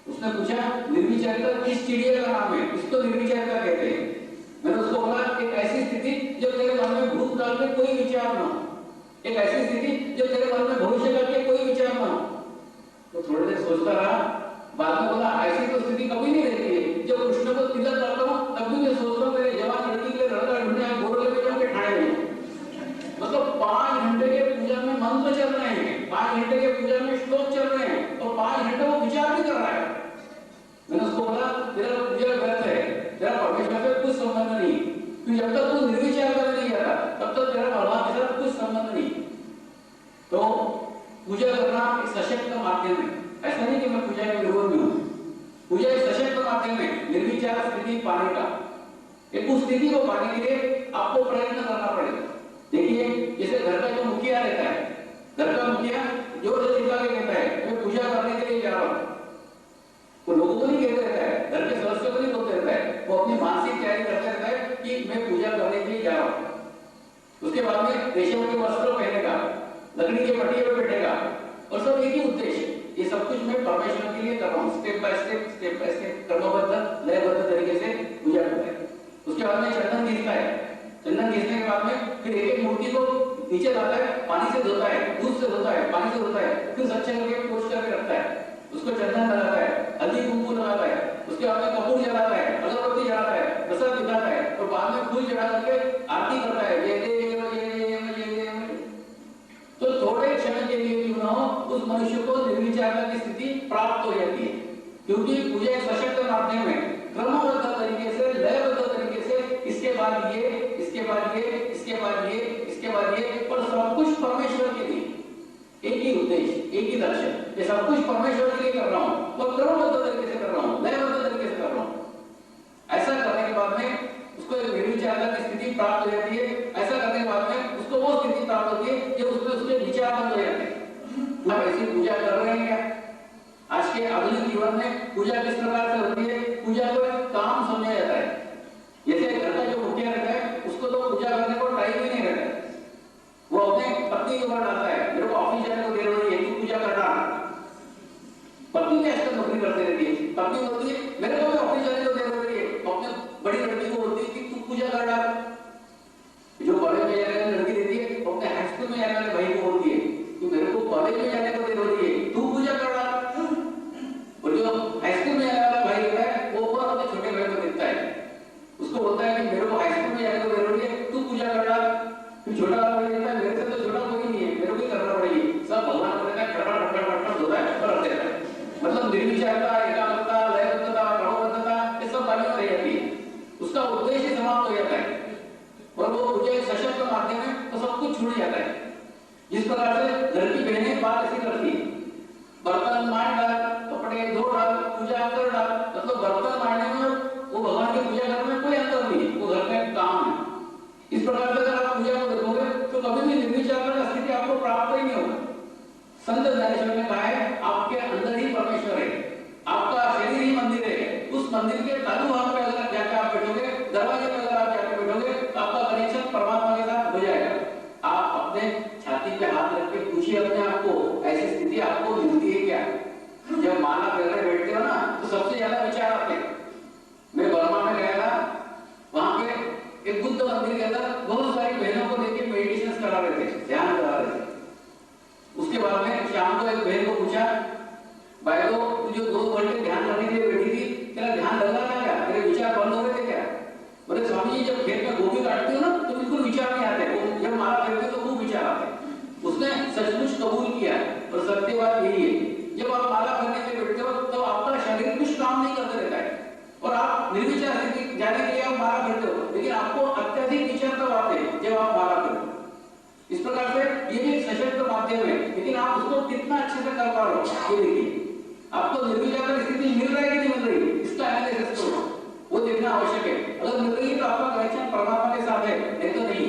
उसने पूछा, निर्विचारिता किस चिड़िया का नाम है? इसको निर्विचारिता कहते हैं। मैंने उसको बोला, एक ऐसी स्थिति जब तेरे मन में भूतकाल के कोई विचार न हो, एक ऐसी स्थिति जब तेरे मन में भविष्यकाल के कोई विचार न हो। तो थोड़ी देर सोचता रहा, बाद में बोला, ऐसी तो स्थिति कभी नहीं रहती है। जब कृष्ण को तिलक करता हूँ तब भी मैं सोचता हूँ मेरे जवान लड़की के लिए लड़का ढूंढने गोरले में जाऊँ के ठाणे में। मतलब 5 घंटे के पूजा में मंत्र चल रहे हैं, 5 घंटे के पूजा में श्लोक चल रहे हैं और 5 घंटे वो विचार भी कर रहा है। मैंने उसको बोला, तेरा पूजा व्यर्थ है, तेरा परमेश्वर से कुछ संबंध नहीं। तू जब तक तू निर्विचार में नहीं जाता तब तक तेरा भगवान के साथ कुछ संबंध नहीं। तो पूजा करना एक सशक्त माध्यम है, ऐसा नहीं कि मैं पूजा के विरोध में हूँ। पूजा एक सशक्त माध्यम है निर्विचार स्थिति पाने का। एक उस स्थिति को पाने के लिए आपको प्रयत्न करना पड़ेगा। देखिए, जैसे घर का जो मुखिया रहता है, घर का मुखिया जोर से चिल्ला के कहता है, मैं पूजा करने के लिए जा रहा हूँ। वो लोगों को नहीं कहते रहता है, घर के सदस्यों को नहीं बोलते रहता है, वो अपनी मानसिक तैयारी करते रहता है कि मैं पूजा करने के लिए जा रहा हूँ। उसके बाद में रेशम के वस्त्र पहनेगा, लकड़ी के पटिये पर बैठेगा और सब एक ही उद्देश्य, ये सब कुछ मैं परमेश्वर के लिए कर रहा हूँ। स्टेप बाय स्टेप कर्मबद्ध लयबद्ध तरीके से पूजा करता है। उसके बाद में चंदन घिसता है, चंदन घिसने के बाद में फिर एक मूर्ति को नीचे लाता है, पानी से धोता है, दूध से धोता है, पानी से धोता है, फिर स्वच्छ करके पोंछ करके रखता है। उसको चंदन लगाता है, हल्दी कुंकू लगाता है, उसके बाद में कपूर जलाता है, अगरबत्ती जलाता है, प्रसाद दिखाता है और बाद में फूल चढ़ा करके आरती करता है, जय देव जय देव जय देव। तो थोड़े क्षण के लिए क्यों ना हो, उस मनुष्य को निर्विचारता की स्थिति प्राप्त हो जाती है, क्योंकि पूजा एक सशक्त माध्यम है, क्रमबद्ध तरीके से, लयबद्ध तरीके से, इसके बाद ये, इसके बाद ये, इसके बाद ये, इसके बाद ये, और सब कुछ परमेश्वर के लिए, एक ही उद्देश्य, एक ही दर्शन। ये सब कुछ परमेश्वर के लिए कर रहा हूँ और क्रमबद्ध तरीके से कर रहा हूँ, लयबद्ध तरीके से कर रहा हूँ। ऐसा करने के बाद में उसको एक निर्विचारता की स्थिति प्राप्त हो जाती है। ऐसा करने के बाद में उसको वो स्थिति प्राप्त होती है जो उसमें उसके विचार बंद हो जाते हैं। आप ऐसी पूजा कर रहे हैं क्या? आज के आधुनिक जीवन में पूजा किस प्रकार से होती है? पूजा को एक काम समझा जाता है। जैसे घर का जो मुखिया रहता है उसको तो पूजा करने को टाइम ही नहीं रहता है, वो अपने पत्नी के ऊपर डालता है, मेरे को ऑफिस जाने को देर हो रही है, तू पूजा करना। पत्नी भी आजकल नौकरी करते रहती है, पत्नी बोलती है मेरे को भी ऑफिस जाने को देर हो रही है, तो अपने बड़ी लड़की को बोलती है कि तू पूजा कर डाल। जो कॉलेज में जाने वाली लड़की रहती है वो अपने हाई स्कूल में जाने वाले भाई को बोलती है कि मेरे को कॉलेज में जाने को देर हो रही है, तू पूजा कर डाल। और जो हाई स्कूल में जाने वाला भाई होता है वो ऊपर अपने छोटे भाई को देखता है, उसको बोलता है कि मेरे को हाई स्कूल में जाने को देर हो रही है, तू पूजा कर डाल। फिर छोटा वाला भाई कहता है मेरे से तो छोटा कोई नहीं है, मेरे को ही करना पड़ेगी। सब भगवान को देखा खड़खड़ खड़खड़ खड़खड़ होता है पर रहता है। मतलब निर्विचारता, एकाग्रता, लयबद्धता, क्रमबद्धता ये सब बाकी रह जाती है, उसका उद्देश्य समाप्त हो जाता है और वो पूजा एक सशक्त माध्यम है तो सब कुछ छूट जाता है। जिस प्रकार से घर की बहनें बात ऐसी करती है, बर्तन मान डाल, कपड़े धो डाल, पूजा कर डाल, मतलब बर्तन मारने में वो भगवान की पूजा करने में कोई अंतर नहीं है, वो घर का एक काम है। इस प्रकार से अगर आप पूजा को देखोगे तो कभी भी निर्विचार का स्थिति आपको प्राप्त ही नहीं होगा। संत ज्ञानेश्वर ने कहा है आपके अंदर ही परमेश्वर है, आपका शरीर ही मंदिर है, उस मंदिर के तालु वहां पे अगर जाकर आप बैठोगे, दरवाजे पे अगर आप जाकर बैठोगे तो आपका कनेक्शन परमात्मा के साथ हो जाएगा। आप अपने छाती पे हाथ रख के पूछिए अपने आप को, ऐसी स्थिति आपको मिलती है क्या? जब माला पहले बैठते हो ना तो सबसे ज्यादा विचार आते हैं। मैं बर्मा में गया था, वहां पे एक बुद्ध मंदिर के अंदर बहुत सारी बहनों को देख के मेडिटेशन करा रहे थे, ध्यान करा रहे थे। उसके बाद में शाम को एक बहन को पूछा, भाई तो तू जो 2 घंटे ध्यान करने के लिए बैठी थी, तेरा ध्यान लग रहा था क्या? तेरे विचार बंद हो रहे थे क्या? बोले स्वामी जी जब खेत में गोभी काटते हो ना तो बिल्कुल विचार नहीं आते, वो जब माला फेरते तो खूब विचार आते। उसने सचमुच कबूल किया और सत्य बात यही है, जब आप माला करने के लिए बैठते हो तो आपका शरीर कुछ काम नहीं करते रहता है और आप निर्विचार स्थिति जाने के लिए आप माला करते हो, लेकिन आपको अत्यधिक विचार तब आते हैं जब आप माला करते हो। इस प्रकार से ये भी एक सशक्त माध्यम है, लेकिन आप उसको कितना अच्छे से कर पा रहे हो ये देखिए। आपको निर्विचार स्थिति मिल रहा है कि नहीं मिल रही, इसका एनालिसिस करो, वो देखना आवश्यक है। अगर मिल रही है तो आपका कनेक्शन परमात्मा के साथ है, नहीं तो नहीं।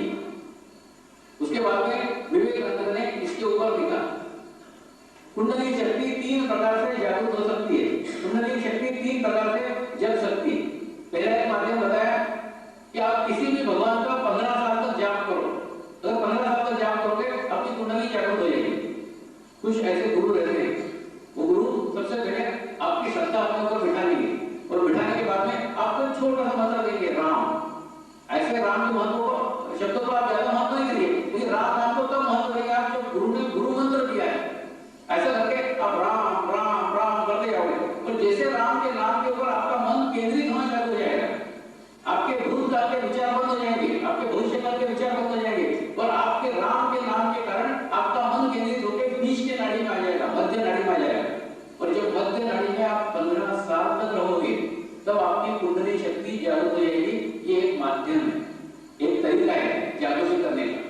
उसके बाद में विवेकानंद ने इसके ऊपर लिखा, कुंडली शक्ति 3 प्रकार से जागृत हो सकती है। कुंडली शक्ति 3 प्रकार से जग सकती है। पहला एक माध्यम बताया कि आप किसी भी भगवान का 15 साल तक जाप करो, अगर 15 साल तक जाप करोगे आपकी कुंडली जागृत हो जाएगी। कुछ ऐसे गुरु रहते हैं, वो गुरु सबसे पहले आपकी श्रद्धा अपने ऊपर बिठा लेंगे और बिठाने के बाद में आपको छोटा सा मंत्र देंगे राम। ऐसे राम के महत्व को शब्दों को आप ज्यादा महत्व नहीं करिए, लेकिन राम नाम को कम महत्व देंगे आप जो गुरु ने गुरु मंत्र दिया है। ऐसा करके आप राम राम राम करते जाओगे और जैसे राम के नाम के ऊपर आपका मन केंद्रित होना चालू हो जाएगा, आपके भूतकाल के विचार बंद हो जाएंगे, आपके भविष्यकाल के विचार बंद हो जाएंगे और आपके राम के नाम के कारण आपका मन केंद्रित होकर बीच के नाड़ी में आ जाएगा, मध्य नाड़ी में आ जाएगा। और जब मध्य नाड़ी में आप 15 साल तक रहोगे तब आपकी कुंडली शक्ति जागृत हो जाएगी। ये एक माध्यम है, एक तरीका है जागृति करने का।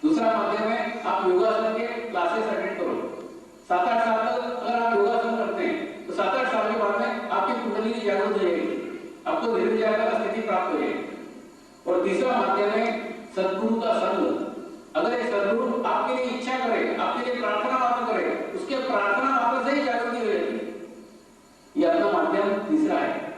दूसरा माध्यम है आप योगासन के क्लासेस अटेंड करो। 7-8 साल तक अगर आप योगासन करते हैं तो 7-8 साल के बाद में आपकी कुंडली जागृत हो जाएगी, आपको निर्विचार का स्थिति प्राप्त हो जाएगी। और तीसरा माध्यम है सद्गुरु का संग। अगर ये सद्गुरु आपके लिए इच्छा करे, आपके लिए प्रार्थना मात्र करे, उसके प्रार्थना मात्र से ही जागृति हो जाती है। ये अपना माध्यम तीसरा है।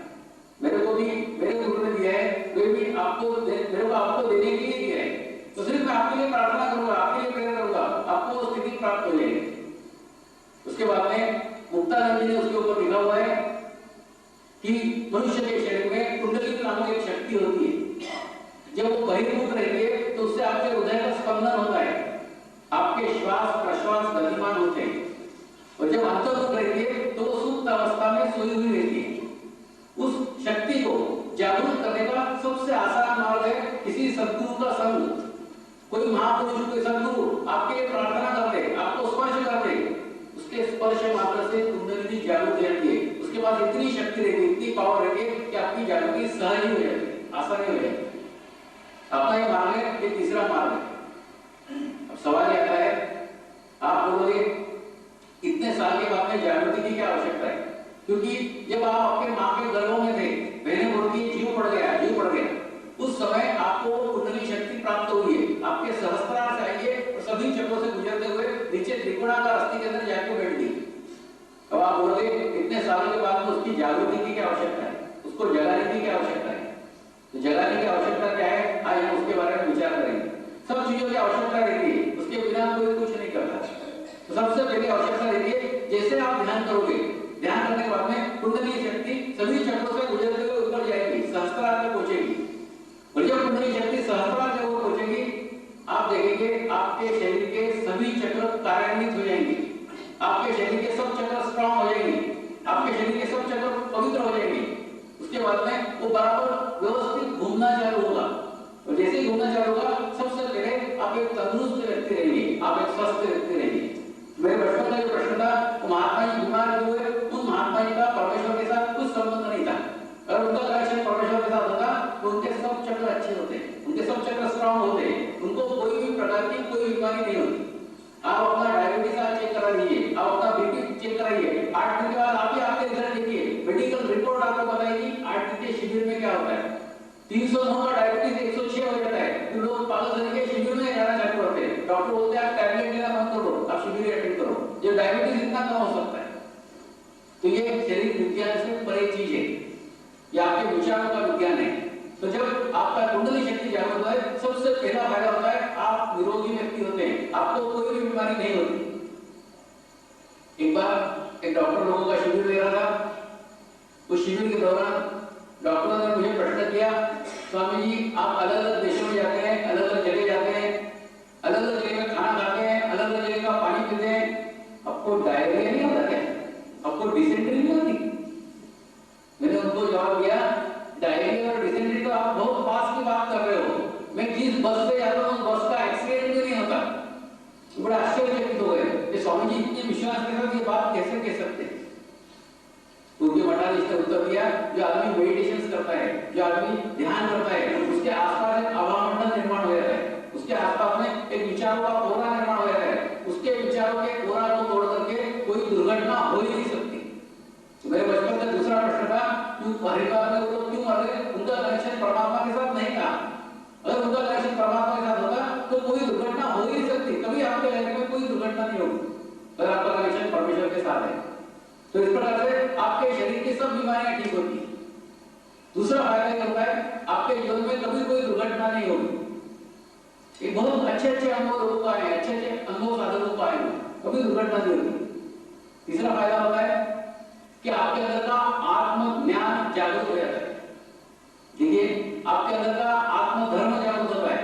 मेरे को भी मेरे गुरु ने दिया है, वे भी आपको मेरे को आपको देने के लिए दिया है, तो सिर्फ मैं आपके लिए प्रार्थना करूंगा, आपके लिए प्रेरणा करूंगा, आपको वो स्थिति प्राप्त हो जाएगी। उसके बाद में मुक्तानंद जी ने उसके ऊपर लिखा हुआ है कि मनुष्य के शरीर में कुंडली नामक एक शक्ति होती है। जब वो बहिर्मुख रहती है तो उससे आपके हृदय का स्पंदन होता है, आपके श्वास प्रश्वास गतिमान होते हैं। और जब अंतर्मुख रहती है तो वो सुप्त अवस्था में सोई हुई रहती है। उस शक्ति को जागरूक करने का सबसे आसान मार्ग है किसी सद्गुरु का संग। कोई महापुरुष, कोई सद्गुरु आपके लिए प्रार्थना कर दे, आपको स्पर्श कर दे, उसके स्पर्श मात्र से कुंडली जागृत हो जाती है। उसके बाद इतनी शक्ति रहती है, इतनी पावर रहती है कि आपकी जागृति सहज ही हो जाती है, आसानी हो जाती है। अपना ये मार्ग है, ये तीसरा मार्ग है। अब सवाल ये आता है, आप बोलोगे इतने साल के बाद में जागृति की क्या आवश्यकता है? क्योंकि जब आप आपके माँ के गर्भों में थे, बहनें बोलती है जीव पड़ गया, जीव पड़ गया, उस समय आपको कुंडली शक्ति प्राप्त हुई है। आपके सहस्त्रार से आइए और सभी चक्रों से गुजरते हुए नीचे त्रिकोणाकार अस्थि के अंदर जाके बैठ गई। अब आप बोलोगे इतने सालों के बाद तो उसकी जागृति की क्या आवश्यकता है, उसको जगाने की क्या आवश्यकता है? तो जगाने की आवश्यकता क्या है, आज हम उसके बारे में विचार करेंगे। सब चीजों की आवश्यकता रहती है, उसके बिना कोई कुछ नहीं करता। तो सबसे पहली आवश्यकता रहती है, जैसे आप ध्यान करोगे, ध्यान करने के बाद में कुंडली शक्ति सभी चक्रों से गुजरते हुए ऊपर जाएगी, सहस्त्रार तक पहुंचेगी। और जब कुंडली शक्ति सहस्त्रार तक पहुंचेगी, आप देखेंगे आपके शरीर के सभी चक्र कार्यान्वित हो जाएंगे, आपके शरीर के सब चक्र स्ट्रांग हो जाएंगे, आपके शरीर के सब चक्र पवित्र हो जाएंगे। उसके बाद में वो बराबर व्यवस्थित घूमना चालू होगा। और जैसे ही घूमना चालू होगा, सबसे पहले आप एक तंदुरुस्त व्यक्ति रहेंगे, आप एक स्वस्थ व्यक्ति रहेंगे। मेरे बचपन का जो प्रश्न था, महात्मा जी बीमार हुए, उन महात्मा जी का परमेश्वर के साथ कुछ संबंध नहीं था। अगर उनका कनेक्शन परमेश्वर के साथ होता तो उनके सब चक्र अच्छे होते, उनके सब चक्र स्ट्रांग होते, उनको कोई भी प्रकार की कोई बीमारी नहीं होती। आप अपना डायबिटीज आज चेक करा लीजिए, आप अपना बीपी चेक कराइए, 8 दिन के बाद आप ही आपके रिजल्ट देखिए, मेडिकल रिपोर्ट आपको बताएगी 8 दिन के शिविर में क्या होता है। 309 का डायबिटीज 106 हो जाता है, तो लोग पागल तरीके शिविर में जाना चालू करते हैं। डॉक्टर बोलते हैं आप टैबलेट लेना बंद करो, आप शिविर अटेंड करो, ये डायबिटीज इतना कम हो सकता है। तो ये शरीर विज्ञान से परे चीज है, ये आपके विचारों का विज्ञान है। तो जब आपका कुंडली शक्ति जागृत होता है, सबसे पहला फायदा होता है आप निरोगी व्यक्ति होते हैं, आपको कोई भी बीमारी नहीं होती। एक बार एक डॉक्टर लोगों का शिविर ले रहा था, उस शिविर के दौरान डॉक्टरों ने मुझे प्रश्न किया, स्वामी जी आप अलग अलग देशों में जाते हैं, अलग अलग जगह जाते हैं, अलग अलग जगह में खाना खाते हैं, अलग अलग जगह का पानी पीते हैं, आपको डायरिया नहीं होता क्या, आपको डिसेंट्री नहीं होती? मैंने उनको जवाब दिया, डायरिया और डिसेंट्री तो आप बहुत पास की बात कर रहे हो, मैं जिस बस से जाता हूँ उस बस का एक्सीडेंट भी नहीं होता। बड़ा आश्चर्यचकित हो गए, स्वामी जी इतने विश्वास के साथ ये बात कैसे कह सकते? उनके मठाधीश ने उत्तर दिया, जो आदमी मेडिटेशन करता है, जो आदमी ध्यान करता है, उसके आसपास एक अवामंडल निर्माण हो जाता है, उसके आसपास में एक विचारों का कोरा निर्माण हो जाता है, उसके विचारों के कोरा को तोड़ करके कोई दुर्घटना हो ही नहीं सकती। तो मेरे बचपन का दूसरा प्रश्न था, क्यों हरिद्वार में वो लोग क्यों मर गए? उनका कनेक्शन परमात्मा के साथ नहीं था। अगर उनका कनेक्शन परमात्मा के साथ होता तो कोई दुर्घटना हो ही नहीं सकती, कभी आपके लाइफ में कोई दुर्घटना नहीं होगी अगर आपका कनेक्शन परमेश्वर के साथ है। तो इस प्रकार से आपके शरीर की सब बीमारियां ठीक होती हैं। दूसरा फायदा क्या होता है, आपके जीवन में कभी कोई दुर्घटना नहीं होगी। एक बहुत अच्छे अच्छे अनुभव लोग पाए हैं, अच्छे अच्छे अनुभव साधन पाए हैं, कभी दुर्घटना नहीं होती। तीसरा फायदा होता है कि आपके अंदर का आत्मज्ञान जागृत हो जाता है। देखिए आपके अंदर का आत्मधर्म जागृत होता है।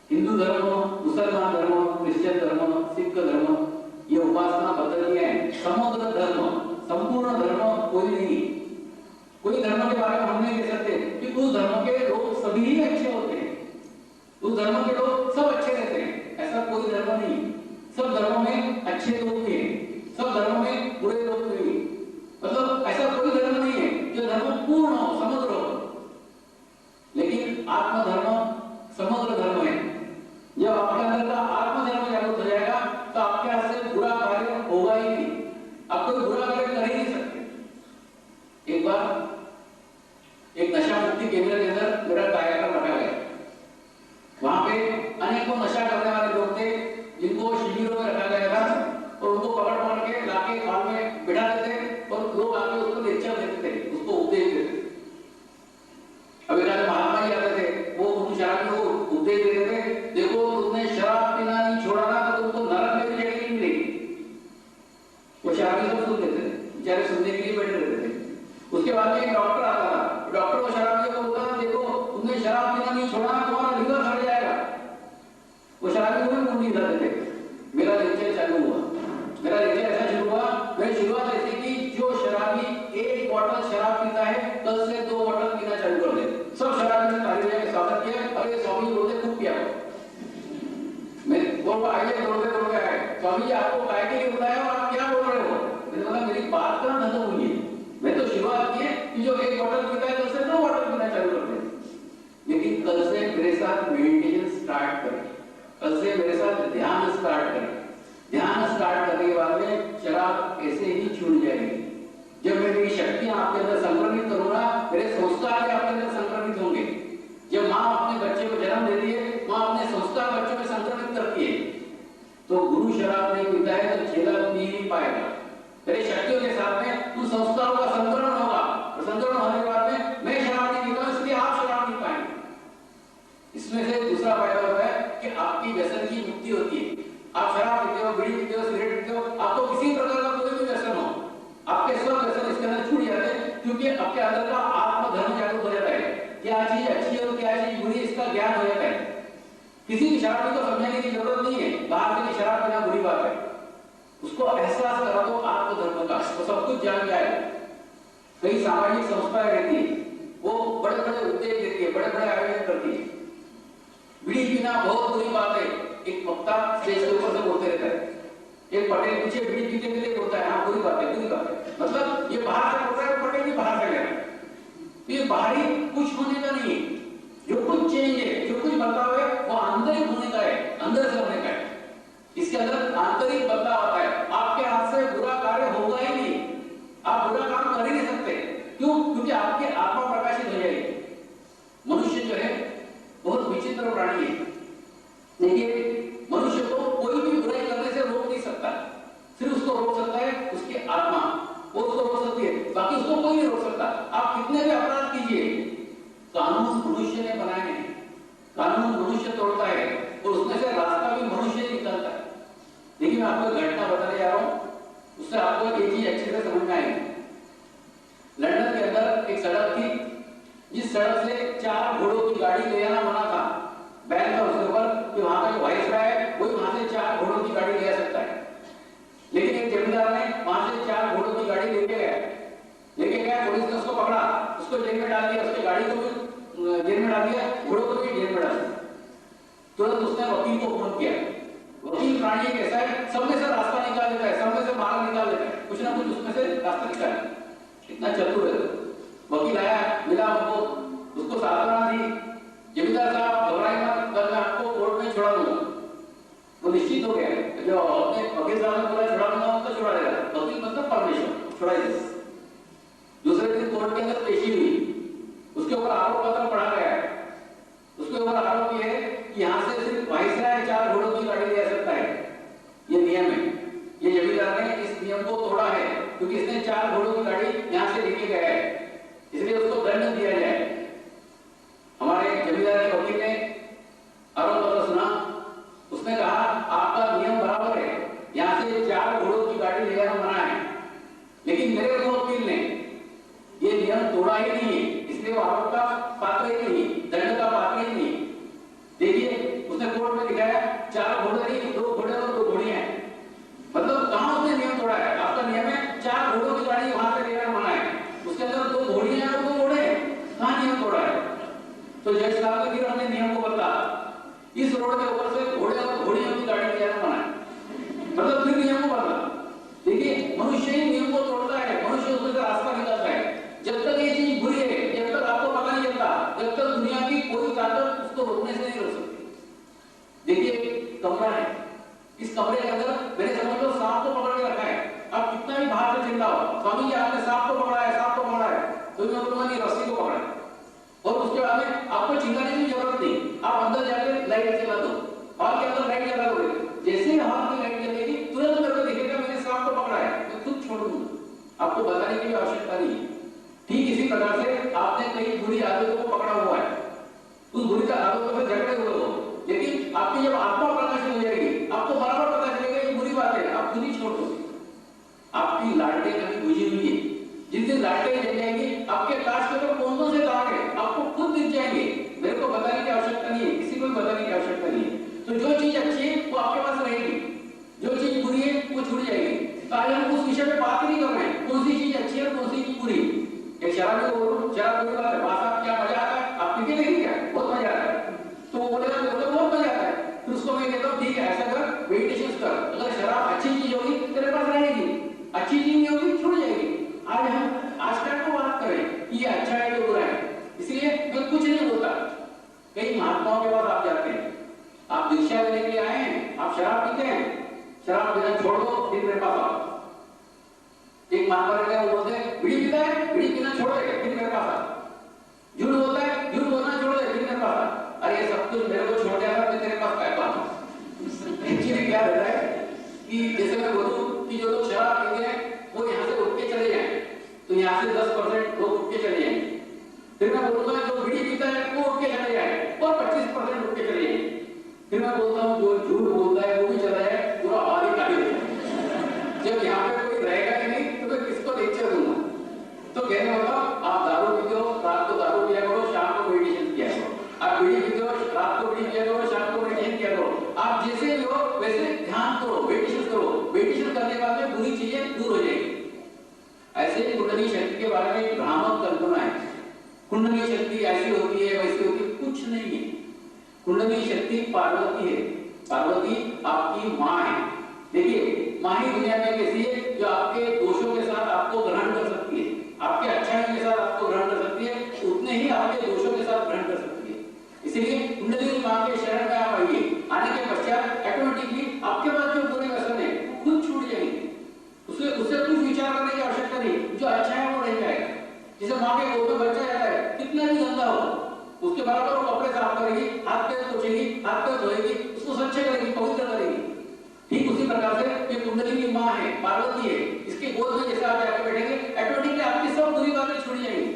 हिंदू धर्म, मुसलमान धर्म, क्रिश्चियन धर्म, सिख धर्म, ये उपासना पद्धति है। समग्र धर्म, संपूर्ण धर्म कोई नहीं, कोई धर्म के बारे में हम नहीं कह सकते कि उस धर्म के लोग सभी ही अच्छे होते हैं, उस धर्म के लोग सब अच्छे रहते हैं, ऐसा कोई धर्म नहीं। सब धर्मों में अच्छे लोग भी हैं, सब धर्मों में बुरे लोग भी हैं। मतलब ऐसा कोई धर्म नहीं है जो धर्म पूर्ण हो, समग्र हो। लेकिन आत्मधर्म समग्र धर्म है। जब आपके अंदर का आत्मधर्म जागृत हो जाएगा तो आपके हाथ से बुरा कार्य होगा ही नहीं, आप कोई बुरा कार्य कर ही नहीं सकते। एक बार एक नशा मुक्ति केंद्र के अंदर मेरा कार्यक्रम रखा गया। वहां पे अनेकों नशा करने वाले लोग थे जिनको शिविरों में रखा गया था और उनको पकड़ के लाके हॉल में बिठा देते और लोग आके उसको लेक्चर देते थे, उसको उपदेश देते थे। अब एक महात्मा जी आते थे, वो उन शराबियों को उपदेश देते थे, देखो तुमने शराब पीना नहीं छोड़ा ना तो तुमको नरक में भी जगह नहीं मिलेगी। वो शराबी सब सुन लेते थे, बेचारे सुनने के लिए बैठे रहते थे। उसके बाद में एक डॉक्टर आता था, डॉक्टर वो शराबियों को बोलता था, देखो तुमने शराब पीना नहीं छोड़ा ना तुम्हारा लिवर सड़ जाएगा। वो शराबी को भी मुंह नहीं धरते थे। मेरा लेक्चर चालू हुआ, मेरा लेक्चर ऐसा शुरू हुआ, मैंने शुरुआत ऐसी की, जो शराबी एक बोतल शराब पीता है कल से 2 बोतल पीना चालू कर दे। सब शराबी ने ताली बजा के स्वागत किया, अरे स्वामी बोलते खूब पिया। मैं बोल आइए दौड़ते आए, स्वामी जी आपको काय के लिए बुलाया और आप क्या बोल रहे हो? मैंने बोला मेरी बात कहाँ खत्म हुई है, मैं तो शुरुआत की है कि जो 1 बोतल पीता है कल से 2 बोतल पीना चालू कर दे। लेकिन कल से मेरे साथ मेडिटेशन स्टार्ट करें, कल से मेरे साथ ध्यान स्टार्ट करें। ध्यान स्टार्ट करने के बाद में शराब ऐसे ही छूट जाएगी। जब मैं मेरी शक्तियां आपके अंदर संक्रमित करूंगा, मेरे संस्कार भी आपके अंदर संक्रमित होंगे। जब माँ अपने बच्चे को जन्म देती है, माँ अपने संस्कार बच्चों में संक्रमित करती है, तो गुरु तू शराब नहीं पीता है तो छेला पी नहीं पाएगा। तेरे शक्तियों के साथ में तू संस्कारों का संतुलन होगा, और संतुलन होने के बाद में मैं शराब नहीं पीता इसलिए आप शराब नहीं पाएंगे। इसमें से दूसरा फायदा होता है कि आपकी व्यसन की मुक्ति होती है। आप शराब पीते हो, बीड़ी पीते हो, सिगरेट पीते हो, आपको किसी प्रकार का कोई भी व्यसन हो, आपके सब व्यसन इसके अंदर छूट जाते हैं, क्योंकि आपके अंदर का आत्मधर्म जागरूक हो जाता है। क्या चीज अच्छी है और क्या चीज बुरी है इसका ज्ञान हो जाता है। किसी भी शराबी को समझाने की जरूरत नहीं है बाहर से कि शराब पीना बुरी बात है, उसको एहसास करा दो आत्मधर्म का, वो सब कुछ जान जाएगा। कई सामाजिक संस्थाएं रहती है, वो बड़े बड़े उद्योग देती है, बड़े बड़े आयोजन करती है। बीड़ी पीना बहुत बुरी बात है, एक वक्ता स्टेज के ऊपर से बोलते रहता है, एक पटेल पीछे बीड़ी पीते पीते बोलता है हाँ बुरी बात है, बुरी बात है। मतलब ये बाहर से बोल रहा है, पटेल भी बाहर से ले रहा है। ये बाहरी कुछ होने का नहीं है, जो कुछ चेंज है, जो कुछ बदलाव है वो आंतरिक होने का है, अंदर से होने का है। इसके अंदर आंतरिक बदलाव आता है। आपके हाथ से बुरा कार्य होगा ही नहीं, आप बुरा काम कर ही नहीं सकते। क्यों? क्योंकि आपकी आत्मा प्रकाशित हो जाएगी। मनुष्य जो है बहुत विचित्र प्राणी है। देखिए, मनुष्य को कोई भी बुराई करने से रोक नहीं सकता, सिर्फ उसको रोक सकता है उसकी आत्मा, वो उसको रोक सकती है, बाकी उसको कोई नहीं रोक सकता। आप कितने भी अपराध कीजिए, कानून मनुष्य ने बनाए हैं, कानून मनुष्य तोड़ता है और उसमें से रास्ता भी मनुष्य निकलता है। देखिए, मैं आपको एक घटना बताने जा रहा हूं, उससे आपको एक चीज अच्छे से समझ में आएगी। लंदन के अंदर एक सड़क थी, जिस सड़क से 4 घोड़ों की गाड़ी ले आना मना था। बैन था उसके ऊपर कि वहां का जो वाइसराय है वही वहां से 4 घोड़ों की गाड़ी ले आ सकता है। लेकिन एक जमींदार ने वहां से 4 घोड़ों की गाड़ी लेके गया, पुलिस ने उसको पकड़ा, उसको जेल में डाल दिया, उसकी गाड़ी को भी जेल में डाल दिया, घोड़ों को भी जेल में डाल दिया। तुरंत उसने वकील को फोन किया। वकील प्राणी कैसा है, सब में से रास्ता निकाल देता है, सब में से मार्ग निकाल देता है, कुछ ना कुछ उसमें से रास्ता निकाल, इतना चतुर है। वकील आया, मिला उसको सावधान दी, जमींदार साहब घबराइए मत, कल मैं आपको कोर्ट में छोड़ा दूंगा। वो निश्चित हो गया, जो अपने वकील साहब ने बोला छोड़ा दूंगा, उसको छोड़ा देगा। वकील मतलब परमेश्वर, छोड़ा देगा। दूसरे दिन कोर्ट के अंदर पेशी हुई, उसके ऊपर आरोप पत्र पढ़ा गया है। उसके ऊपर आरोप ये है कि यहाँ से सिर्फ वाइसराय 4 घोड़ों की गाड़ी ले आ सकता है, ये नियम है। ये जमींदार ने इस नियम को तोड़ा है, क्योंकि इसने 4 घोड़ों की गाड़ी यहाँ से लेके गया है, इसलिए उसको दंड दिया जाए। हमारे जमींदार के वकील ने आरोप पत्र सुना, उसने कहा आपका नियम बराबर है, यहाँ से 4 घोड़ों की गाड़ी ले आना मना है, लेकिन मेरे वकील ने ये नियम तोड़ा ही नहीं है, इसलिए वो आरोप का पात्र ही नहीं, दंड का पात्र ही नहीं। देखिए, उसने कोर्ट में दिखाया 4 घोड़े नहीं, 2 घोड़े और 2 घोड़ियां हैं। मतलब कहां उसने नियम तोड़ा है? आपका नियम है 4 घोड़ों की गाड़ी वहां से लेकर मना है, उसके अंदर 2 घोड़ियां और 2 घोड़े हैं, कहां नियम तोड़ा है? तो जज साहब ने फिर अपने नियम को बदला, इस रोड के ऊपर से घोड़े और घोड़ियों की गाड़ी ले जाना मना है, मतलब फिर नियम को बदला। देखिए, मनुष्य ही नियम को तोड़ता है, मनुष्य उसमें से रास्ता निकालता है। जब तक ये चीज बुरी है, जब तक आपको पता नहीं चलता, जब तक दुनिया की कोई ताकत उसको रोकने से नहीं रोक सकती। देखिए, कमरा है, इस कमरे के अंदर मैंने समझ लो सांप को पकड़ के रखा है। आप कितना भी बाहर से चिल्लाओ, स्वामी जी आपने सांप को पकड़ा है, सांप को पकड़ा है, तो मैं बोलूंगा नहीं, रस्सी को पकड़ा है। और उसके बाद में आपको चिल्लाने की जरूरत नहीं, आप अंदर जाकर लाइट जला दो, हॉल के अंदर लाइट जला दोगे, जैसे ही हॉल की लाइट जलेगी तुरंत मेरे को दिखेगा मैंने सांप को पकड़ा है, मैं खुद छोड़ दूंगा, आपको बताने की आवश्यकता नहीं है। ठीक इसी प्रकार से आपने कई बुरी आदतों को पकड़ा हुआ है, उस बुरी आदतों से झगड़े हुए हो, लेकिन आपकी जब आत्मा प्रकाशित हो जाएगी, आपको बराबर पता चलेगा ये बुरी बात है, आप खुद ही छोड़ दो। आपकी लालटें कभी बुझी हुई है, जिस दिन लालटें जल जाएंगी, आपके कांच के ऊपर कौन से दाग है आपको खुद दिख जाएंगे, मेरे को बताने की आवश्यकता नहीं है, किसी को भी बताने की आवश्यकता नहीं है। तो जो चीज अच्छी है वो आपके पास रहेगी, जो चीज बुरी है वो छूट जाएगी। तो आज हम उस विषय पे बात नहीं कर रहे हैं, कौन सी चीज अच्छी है और कौन सी चीज बुरी। एक शराबी को बोलूं, शराब पीने वाले भाषा क्या मजा आता है, आप पीते नहीं क्या? बहुत मजा आता है। तो वो बोलेगा बहुत मजा आता है, फिर उसको मैं कहता हूँ ठीक है ऐसा कर, मेडिटेशन कर, अगर शराब अच्छी चीज होगी तेरे पास रहेगी, अच्छी चीज नहीं होगी छूट जाएगी। आज हम आजकल को बात करें कि ये अच्छा है ये बुरा है, इसलिए मैं कुछ नहीं बोलता। कई महात्माओं के पास आप जाते हैं, आप दीक्षा लेने के लिए आए हैं, आप शराब पीते हैं, शराब पीना छोड़ दो, फिर मेरे पास आओ। एक महात्मा रहते हैं, वो बोलते हैं बीड़ी पीता है, बीड़ी पीना छोड़ दे, फिर मेरे पास आओ। झूठ बोलता है, झूठ बोलना छोड़ दे, फिर मेरे पास आओ। अरे ये सब कुछ मेरे को छोड़ दिया था, मैं तेरे पास क्या बात? एक्चुअली क्या रहता है, मैं बोलूंगा जो बीड़ी पीता है वो उठ के चले जाए और 25% उठ के चले जाए। फिर मैं बोलता हूँ जो झूठ बोलता है वो भी चला जाए, पूरा हाल ही खाली हो जाए। जब यहाँ पे कोई रहेगा ही नहीं तो मैं किसको लेक्चर दूंगा? तो कहने वाला आप दारू पीते हो, रात को दारू पिया करो, शाम को मेडिटेशन किया करो। आप बीड़ी पीते हो, रात को बीड़ी पिया करो, शाम को मेडिटेशन किया करो। आप जैसे भी हो वैसे ध्यान करो, मेडिटेशन करो। मेडिटेशन करने के बाद में बुरी चीजें दूर हो जाएगी। ऐसे ही कुंडली शक्ति के बारे में भ्रामक कल्पना है। कुंडली शक्ति ऐसी होती है वैसी होती है, कुछ नहीं है। कुंडली शक्ति पार्वती है। पार्वती आपकी माँ है। देखिए माँ ही दुनिया में कैसी है, जो आपके दोषों के साथ आपको ग्रहण कर सकती है, आपके अच्छाई के साथ आपको ग्रहण कर सकती है, उतने ही आपके दोषों के साथ ग्रहण कर सकती है। इसलिए कुंडली माँ के शरण में आप आइए। आने के पश्चात ऑटोमेटिकली आपके पास जो बुरे व्यसन है वो खुद छूट जाएंगे। उससे कुछ विचार करने की आवश्यकता नहीं, जो अच्छा है वो रह जाएगा। जैसे माँ के गोद में बच्चा जाता है, कितना भी गंदा हो उसके बराबर वो कपड़े साफ करेगी, हाथ पैर पोछेगी, हाथ पैर धोएगी, उसको स्वच्छ करेगी, पवित्र करेगी। ठीक उसी प्रकार से ये कुंडली की माँ है, पार्वती है। इसके गोद में जैसे आप जाके बैठेंगे ऑटोमेटिकली आपकी सब बुरी बातें छूट जाएंगी।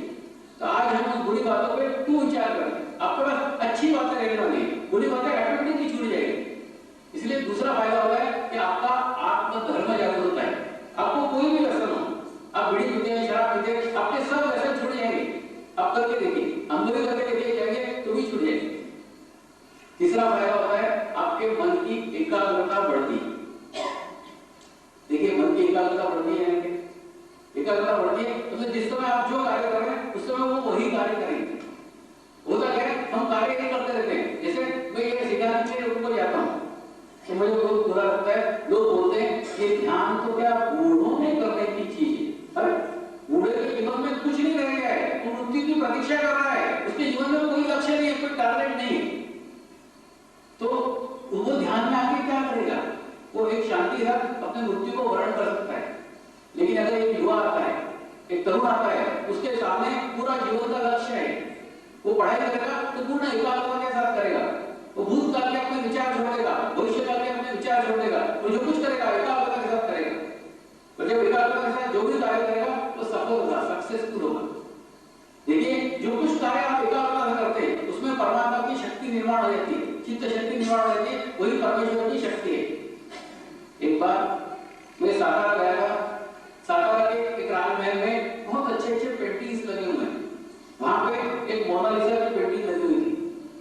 तो आज हम उस बुरी बातों पे क्यों विचार करें? आपके पास अच्छी बातें रहने वाली है, बुरी बातें ऑटोमेटिकली छूट जाएगी। इसलिए दूसरा फायदा होता है कि आपका आत्मधर्म जागृत होता है। आपको कोई भी व्यसन हो, आप बीड़ी पीते हैं, शराब पीते हैं, आपके सब व्यसन छूट जाएंगे। आप करके देखिए, हम भी करके देखिए जाएंगे तो भी छूट जाएंगे। तीसरा फायदा होता है आपके मन की एकाग्रता बढ़ती है। देखिए मन की एकाग्रता बढ़ती है, एकाग्रता बढ़ती है तो जिस समय आप जो कार्य कर रहे हैं उस समय वो वही कार्य करेंगे। होता क्या है, हम कार्य नहीं करते रहते हैं। जैसे मैं ये सिखाने के लिए उनको जाता हूँ तो मुझे बहुत बुरा लगता है, लोग बोलते हैं ये ध्यान तो क्या बूढ़ों में करने की चीज है। अरे बूढ़े के जीवन में कुछ नहीं रह गया है, वो मृत्यु की प्रतीक्षा कर रहा है, उसके जीवन में कोई लक्ष्य नहीं है, कोई टारगेट नहीं है। तो वो ध्यान में आके क्या करेगा? वो एक शांति साथ अपने मृत्यु को वर्ण कर सकता है। लेकिन अगर एक युवा आता है, एक तरुण आता है, उसके सामने पूरा जीवन का लक्ष्य है, वो पढ़ाई करेगा तो पूर्ण एकाग्रता के साथ करेगा। वो भूतकाल के अपने विचार छोड़ेगा, भविष्यकाल के अपने विचार छोड़ेगा, वो जो कुछ करेगा एकाग्रता के साथ करेगा। तो जब एकाग्रता के साथ जो भी कार्य करेगा वो सफल होगा, सक्सेसफुल होगा। देखिए जो कुछ कार्य आप एकाग्रता से करते हैं उसमें परमात्मा की शक्ति निर्माण हो जाती है, चित्त शक्ति निर्माण हो जाती है, वही परमेश्वर की शक्ति है। एक बार मैं सातारा गया था। सातारा के एक राजमहल में बहुत अच्छे अच्छे पेंटिंग्स लगे हुए हैं। वहां पे एक मोनालिसा की पेंटिंग लगी हुई थी।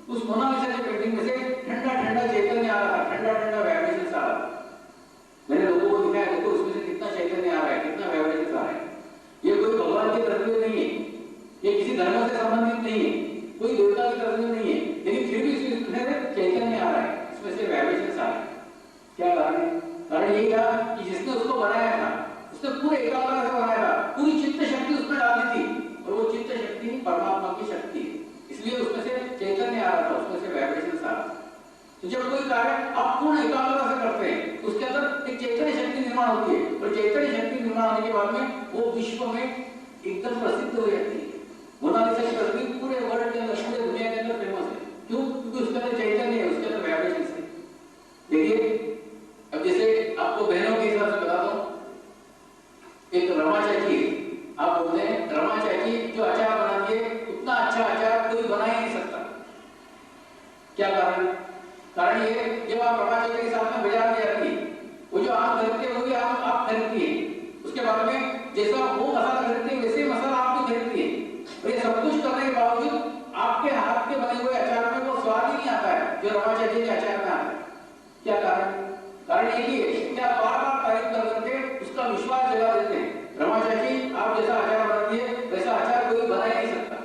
उस मोनालिसा की पेंटिंग में से ठंडा ठंडा चैतन्य आ रहा, ठंडा ठंडा वाइब्रेशन आ रहा। मैंने लोगों को दिखाया, देखो उसमें से कितना चैतन्य आ रहा है, कितना वाइब्रेशन आ रहा है। ये कोई भगवान की तस्वीर नहीं है, ये किसी धर्म से संबंधित नहीं है, कोई देवता की तस्वीर नहीं है, लेकिन फिर भी इसमें चैतन्य आ रहा है, इसमें से वाइब्रेशन आ रहा है। क्या कारण है? कारण यही था कि जिसने उसको बनाया था उसने पूरे एकाग्रता से बनाया था, पूरी चित्त शक्ति उसमें डाली थी, और वो चित्त शक्ति परमात्मा की शक्ति है, इसलिए उसमें से चैतन्य आ रहा था, उसमें से वाइब्रेशन आ रहा था। तो जब कोई कार्य आप पूर्ण एकाग्रता से करते हैं उसके अंदर एक चैतन्य शक्ति निर्माण होती है, और चैतन्य शक्ति निर्माण होने के बाद में वो विश्व में एकदम प्रसिद्ध हो जाती है। मोनालिसा की तस्वीर पूरे वर्ल्ड के अंदर, पूरे दुनिया के अंदर फेमस है। क्यों? क्योंकि उसके अंदर चैतन्य है, उसके अंदर वाइब्रेशन है। देखिए अब जैसे आपको बहनों के हिसाब से बताता हूँ, एक रमा चाची, आप बोलते हैं रमा चाची जो अचार बनाती है उतना अच्छा अचार कोई बना ही नहीं सकता। क्या कारण? कारण ये जब आप रमा चाची के साथ में बाजार में जाती है, वो जो आम खरीदते हैं वही आम आप खरीदती है, उसके बाद में जैसा वो मसाला खरीदती है वैसे मसाला आप भी खरीदती है। और ये सब कुछ करने के बावजूद आपके हाथ के बने हुए अचार में वो स्वाद ही नहीं आता है जो रमा चाची के अचार में आता है। क्या कारण? कारण यही है कि आप बार बार तारीफ कर करके उसका विश्वास जगा देते हैं। रमा चाची आप जैसा अचार बनाती है वैसा अचार कोई बना ही नहीं सकता।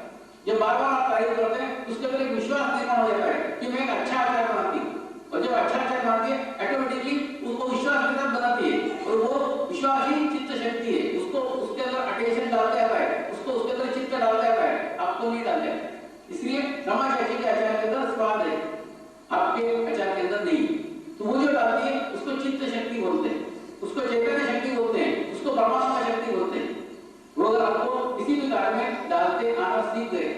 जब बार बार आप तारीफ करते हैं उसके अंदर एक विश्वास निर्माण हो जाता है कि मैं एक अच्छा अचार बनाती हूँ, और जब अच्छा अचार बनाती है ऑटोमेटिकली उसको विश्वास के साथ बनाती है, और वो विश्वास ही चित्त शक्ति है, उसको उसके अंदर अटेंशन डालते आता है, उसको उसके अंदर चित्त डालते आता है, आपको नहीं डालते आता है। इसलिए रमा चाची के अचार के अंदर स्वाद है, आपके अचार के अंदर नहीं। तो वो जो डालती है उसको चित्त शक्ति बोलते हैं, उसको चैतन्य शक्ति बोलते हैं, उसको परमात्मा शक्ति बोलते हैं। वो अगर आपको किसी भी कार्य में डालते आना सीख गए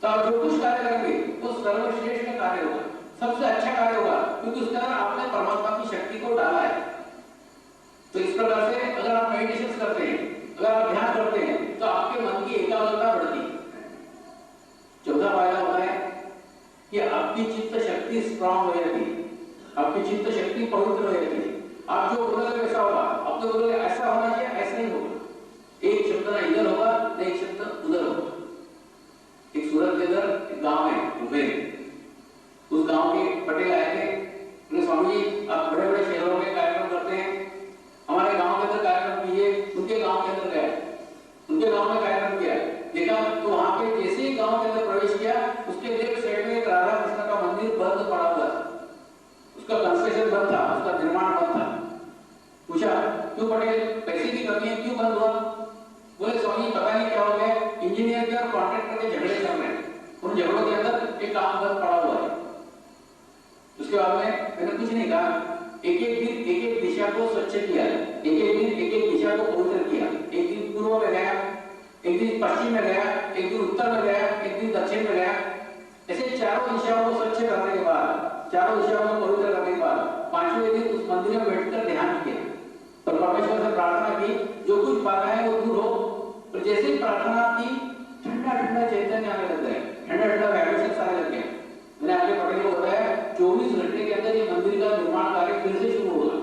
तो आप जो कुछ कार्य करेंगे वो सर्वश्रेष्ठ कार्य होगा, सबसे अच्छा कार्य होगा, क्योंकि उसके अंदर आपने परमात्मा की शक्ति को डाला है। तो इस प्रकार से अगर आप मेडिटेशन करते हैं, अगर आप ध्यान करते हैं तो आपके मन की एकाग्रता बढ़ती है। स्ट्रांग हो जाती है, आपकी चित्त शक्ति पवित्र हो जाती है। आप जो बोलोगे वैसा होगा, अब तो बोलोगे ऐसा होना चाहिए, ऐसा ही होगा। एक शब्द ना इधर होगा ना एक शब्द उधर होगा। एक सूरत के अंदर एक गांव है उबेर, उस गांव के पटेल आए थे, बोले स्वामी जी आप बड़े बड़े शहरों में कार्यक्रम करते हैं, हमारे गांव के अंदर कार्यक्रम कीजिए। उनके गांव के अंदर गए, उनके गांव में कार्यक्रम किया, देखा तो वहां पे जैसे ही गांव के अंदर प्रवेश किया, उसके लेफ्ट साइड में एक राधा कृष्ण का मंदिर बंद पड़ा हुआ था, उसका कंस्ट्रक्शन बंद था, उसका निर्माण बंद था। पूछा क्यों पटेल, पैसे की कमी है, क्यों बंद हुआ? बोले स्वामी पता नहीं क्या हो गया, इंजीनियर के और कॉन्ट्रैक्टर के झगड़े चल रहे हैं, उन झगड़ों के अंदर एक काम बंद पड़ा हुआ है। उसके बाद में मैंने कुछ नहीं कहा, एक एक दिन एक एक दिशा को स्वच्छ किया, एक एक दिन एक एक दिशा को पवित्र किया। एक दिन पूर्व में गया, एक दिन पश्चिम में गया, एक दिन उत्तर में गया, एक दिन दक्षिण में गया। ऐसे चारों दिशाओं को स्वच्छ करने के बाद, चारों दिशाओं को पवित्र करने के बाद पांचवें दिन उस मंदिर में बैठकर ध्यान किया और परमेश्वर से प्रार्थना की जो कुछ बाधाएं है वो दूर हो। और जैसे ही प्रार्थना की ठंडा ठंडा चैतन्य आने लग गया, ठंडा ठंडा वाइब्रेशन आने लग गया। मैंने आगे पटेल को बताया 24 घंटे के अंदर ये मंदिर का निर्माण कार्य फिर से शुरू होगा।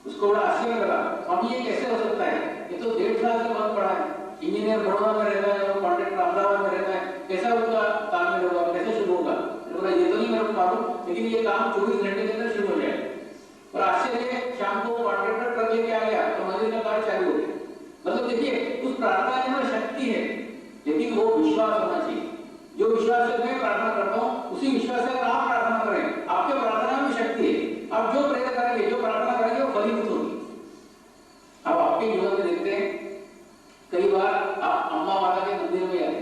उसको बड़ा आश्चर्य लगा, स्वामी ये कैसे हो सकता है, ये तो 1.5 साल से बंद पड़ा है, इंजीनियर बड़ौदा में रहता है और कॉन्ट्रैक्टर अहमदाबाद में रहता है, कैसा उनका तालमेल होगा, कैसे शुरू होगा? बोला ये तो नहीं मेरे को मालूम, लेकिन ये काम 24 घंटे के अंदर शुरू हो जाए। और आश्चर्य, शाम को कॉन्ट्रैक्टर कर लेके आ गया तो मंदिर का कार्य चालू हो गया। मतलब देखिए उस प्रार्थना के अंदर शक्ति है, लेकिन वो विश्वास होना चाहिए। जो विश्वास से मैं प्रार्थना करता हूँ उसी विश्वास से आप प्रार्थना करें, आपके प्रार्थना में शक्ति है। आप जो प्रेयर करेंगे, जो प्रार्थना करेंगे वो फलीभूत होगी। अब आपके जीवन में देखते हैं कई बार आप अम्मा माता के मंदिर में आते,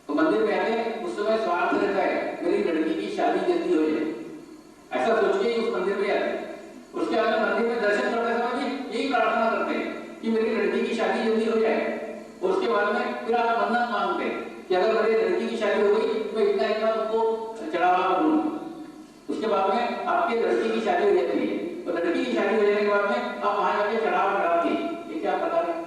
तो मंदिर में आते उस समय स्वार्थ रहता है मेरी लड़की की शादी जल्दी हो जाए, ऐसा सोच के उस मंदिर में आते। उसके बाद मंदिर में दर्शन करते समय भी यही प्रार्थना करते हैं कि मेरी लड़की की शादी जल्दी हो जाए। और उसके बाद में फिर आप मन्नत मांगते हैं कि अगर मेरी लड़की की शादी हो गई तो इतना इतना तुमको चढ़ावा करूंगा। उसके बाद में आपके लड़की की शादी हो जाती है, तो लड़की की शादी हो जाने के बाद में आप वहां जाके चढ़ावा चढ़ाते हैं। ये क्या प्रकार है?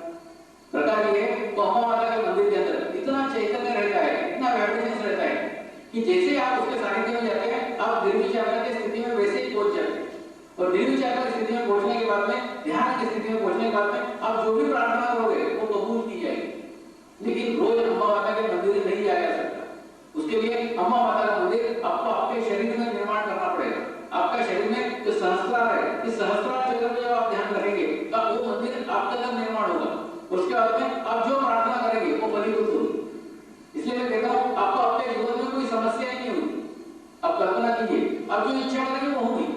प्रकार ये है तो अम्मा माता के मंदिर के अंदर इतना चैतन्य रहता है, इतना वाइब्रेशन रहता है कि जैसे आप उसके सानिध्य में जाते हैं आप निर्विचार की स्थिति में वैसे ही पहुंच जाते हैं। और निर्विचार की स्थिति में पहुंचने के बाद में, ध्यान की स्थिति में पहुंचने के बाद में आप जो भी प्रार्थना करोगे वो कबूल की जाएगी। लेकिन रोज अम्मा माता के मंदिर नहीं जाया जा सकता। उसके लिए अम्मा माता का मंदिर आपको आपके शरीर में निर्माण करना पड़ेगा। आपका शरीर में जो सहस्त्रार है, इस सहस्त्रार चक्र में जब आप ध्यान रखेंगे तो वो मंदिर आपके अंदर निर्माण होगा। उसके बाद में आप जो प्रार्थना करेंगे वो फलीभूत होगी। इसलिए मैं कहता हूँ आपको आपके जीवन में कोई समस्या ही नहीं होगी। आप कल्पना कीजिए, आप जो इच्छा करेंगे वो होगी।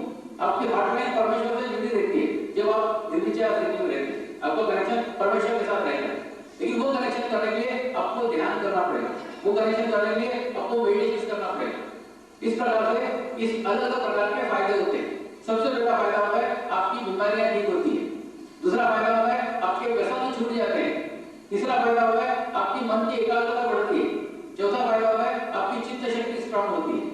आपकी हॉटलाइन परमेश्वर से जुड़ी रहती है। जब आप निर्विचार स्थिति में रहते हैं आपका कनेक्शन परमेश्वर के साथ रहेगा। लेकिन वो कनेक्शन करने के लिए आपको ध्यान करना पड़ेगा, वो कनेक्शन करने के लिए आपको मेडिटेशन करना पड़ेगा। इस प्रकार से इस अलग अलग प्रकार के फायदे होते हैं। सबसे बड़ा फायदा होता है आपकी बीमारियां ठीक होती है। दूसरा फायदा होता है आपके व्यसन छूट जाते हैं। तीसरा फायदा होता है आपकी मन की एकाग्रता बढ़ती है। चौथा फायदा होता है आपकी चित्त शक्ति स्ट्रांग होती है।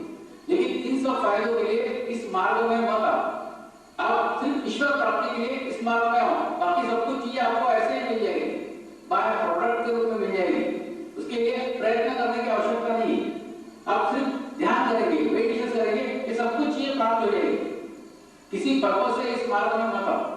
लेकिन इन सब फायदों के लिए इस मार्ग में मत आओ, आप सिर्फ ईश्वर प्राप्ति के लिए इस मार्ग में आओ। बाकी सब कुछ चीजें आपको ऐसे ही मिल जाएगी, बाय प्रोडक्ट के रूप में मिल जाएगी। उसके लिए प्रयत्न करने की आवश्यकता नहीं है। आप सिर्फ ध्यान करेंगे, मेडिटेशन करेंगे, ये सब कुछ चीजें प्राप्त हो जाएगी। किसी पर्पस से इस मार्ग में मत आओ।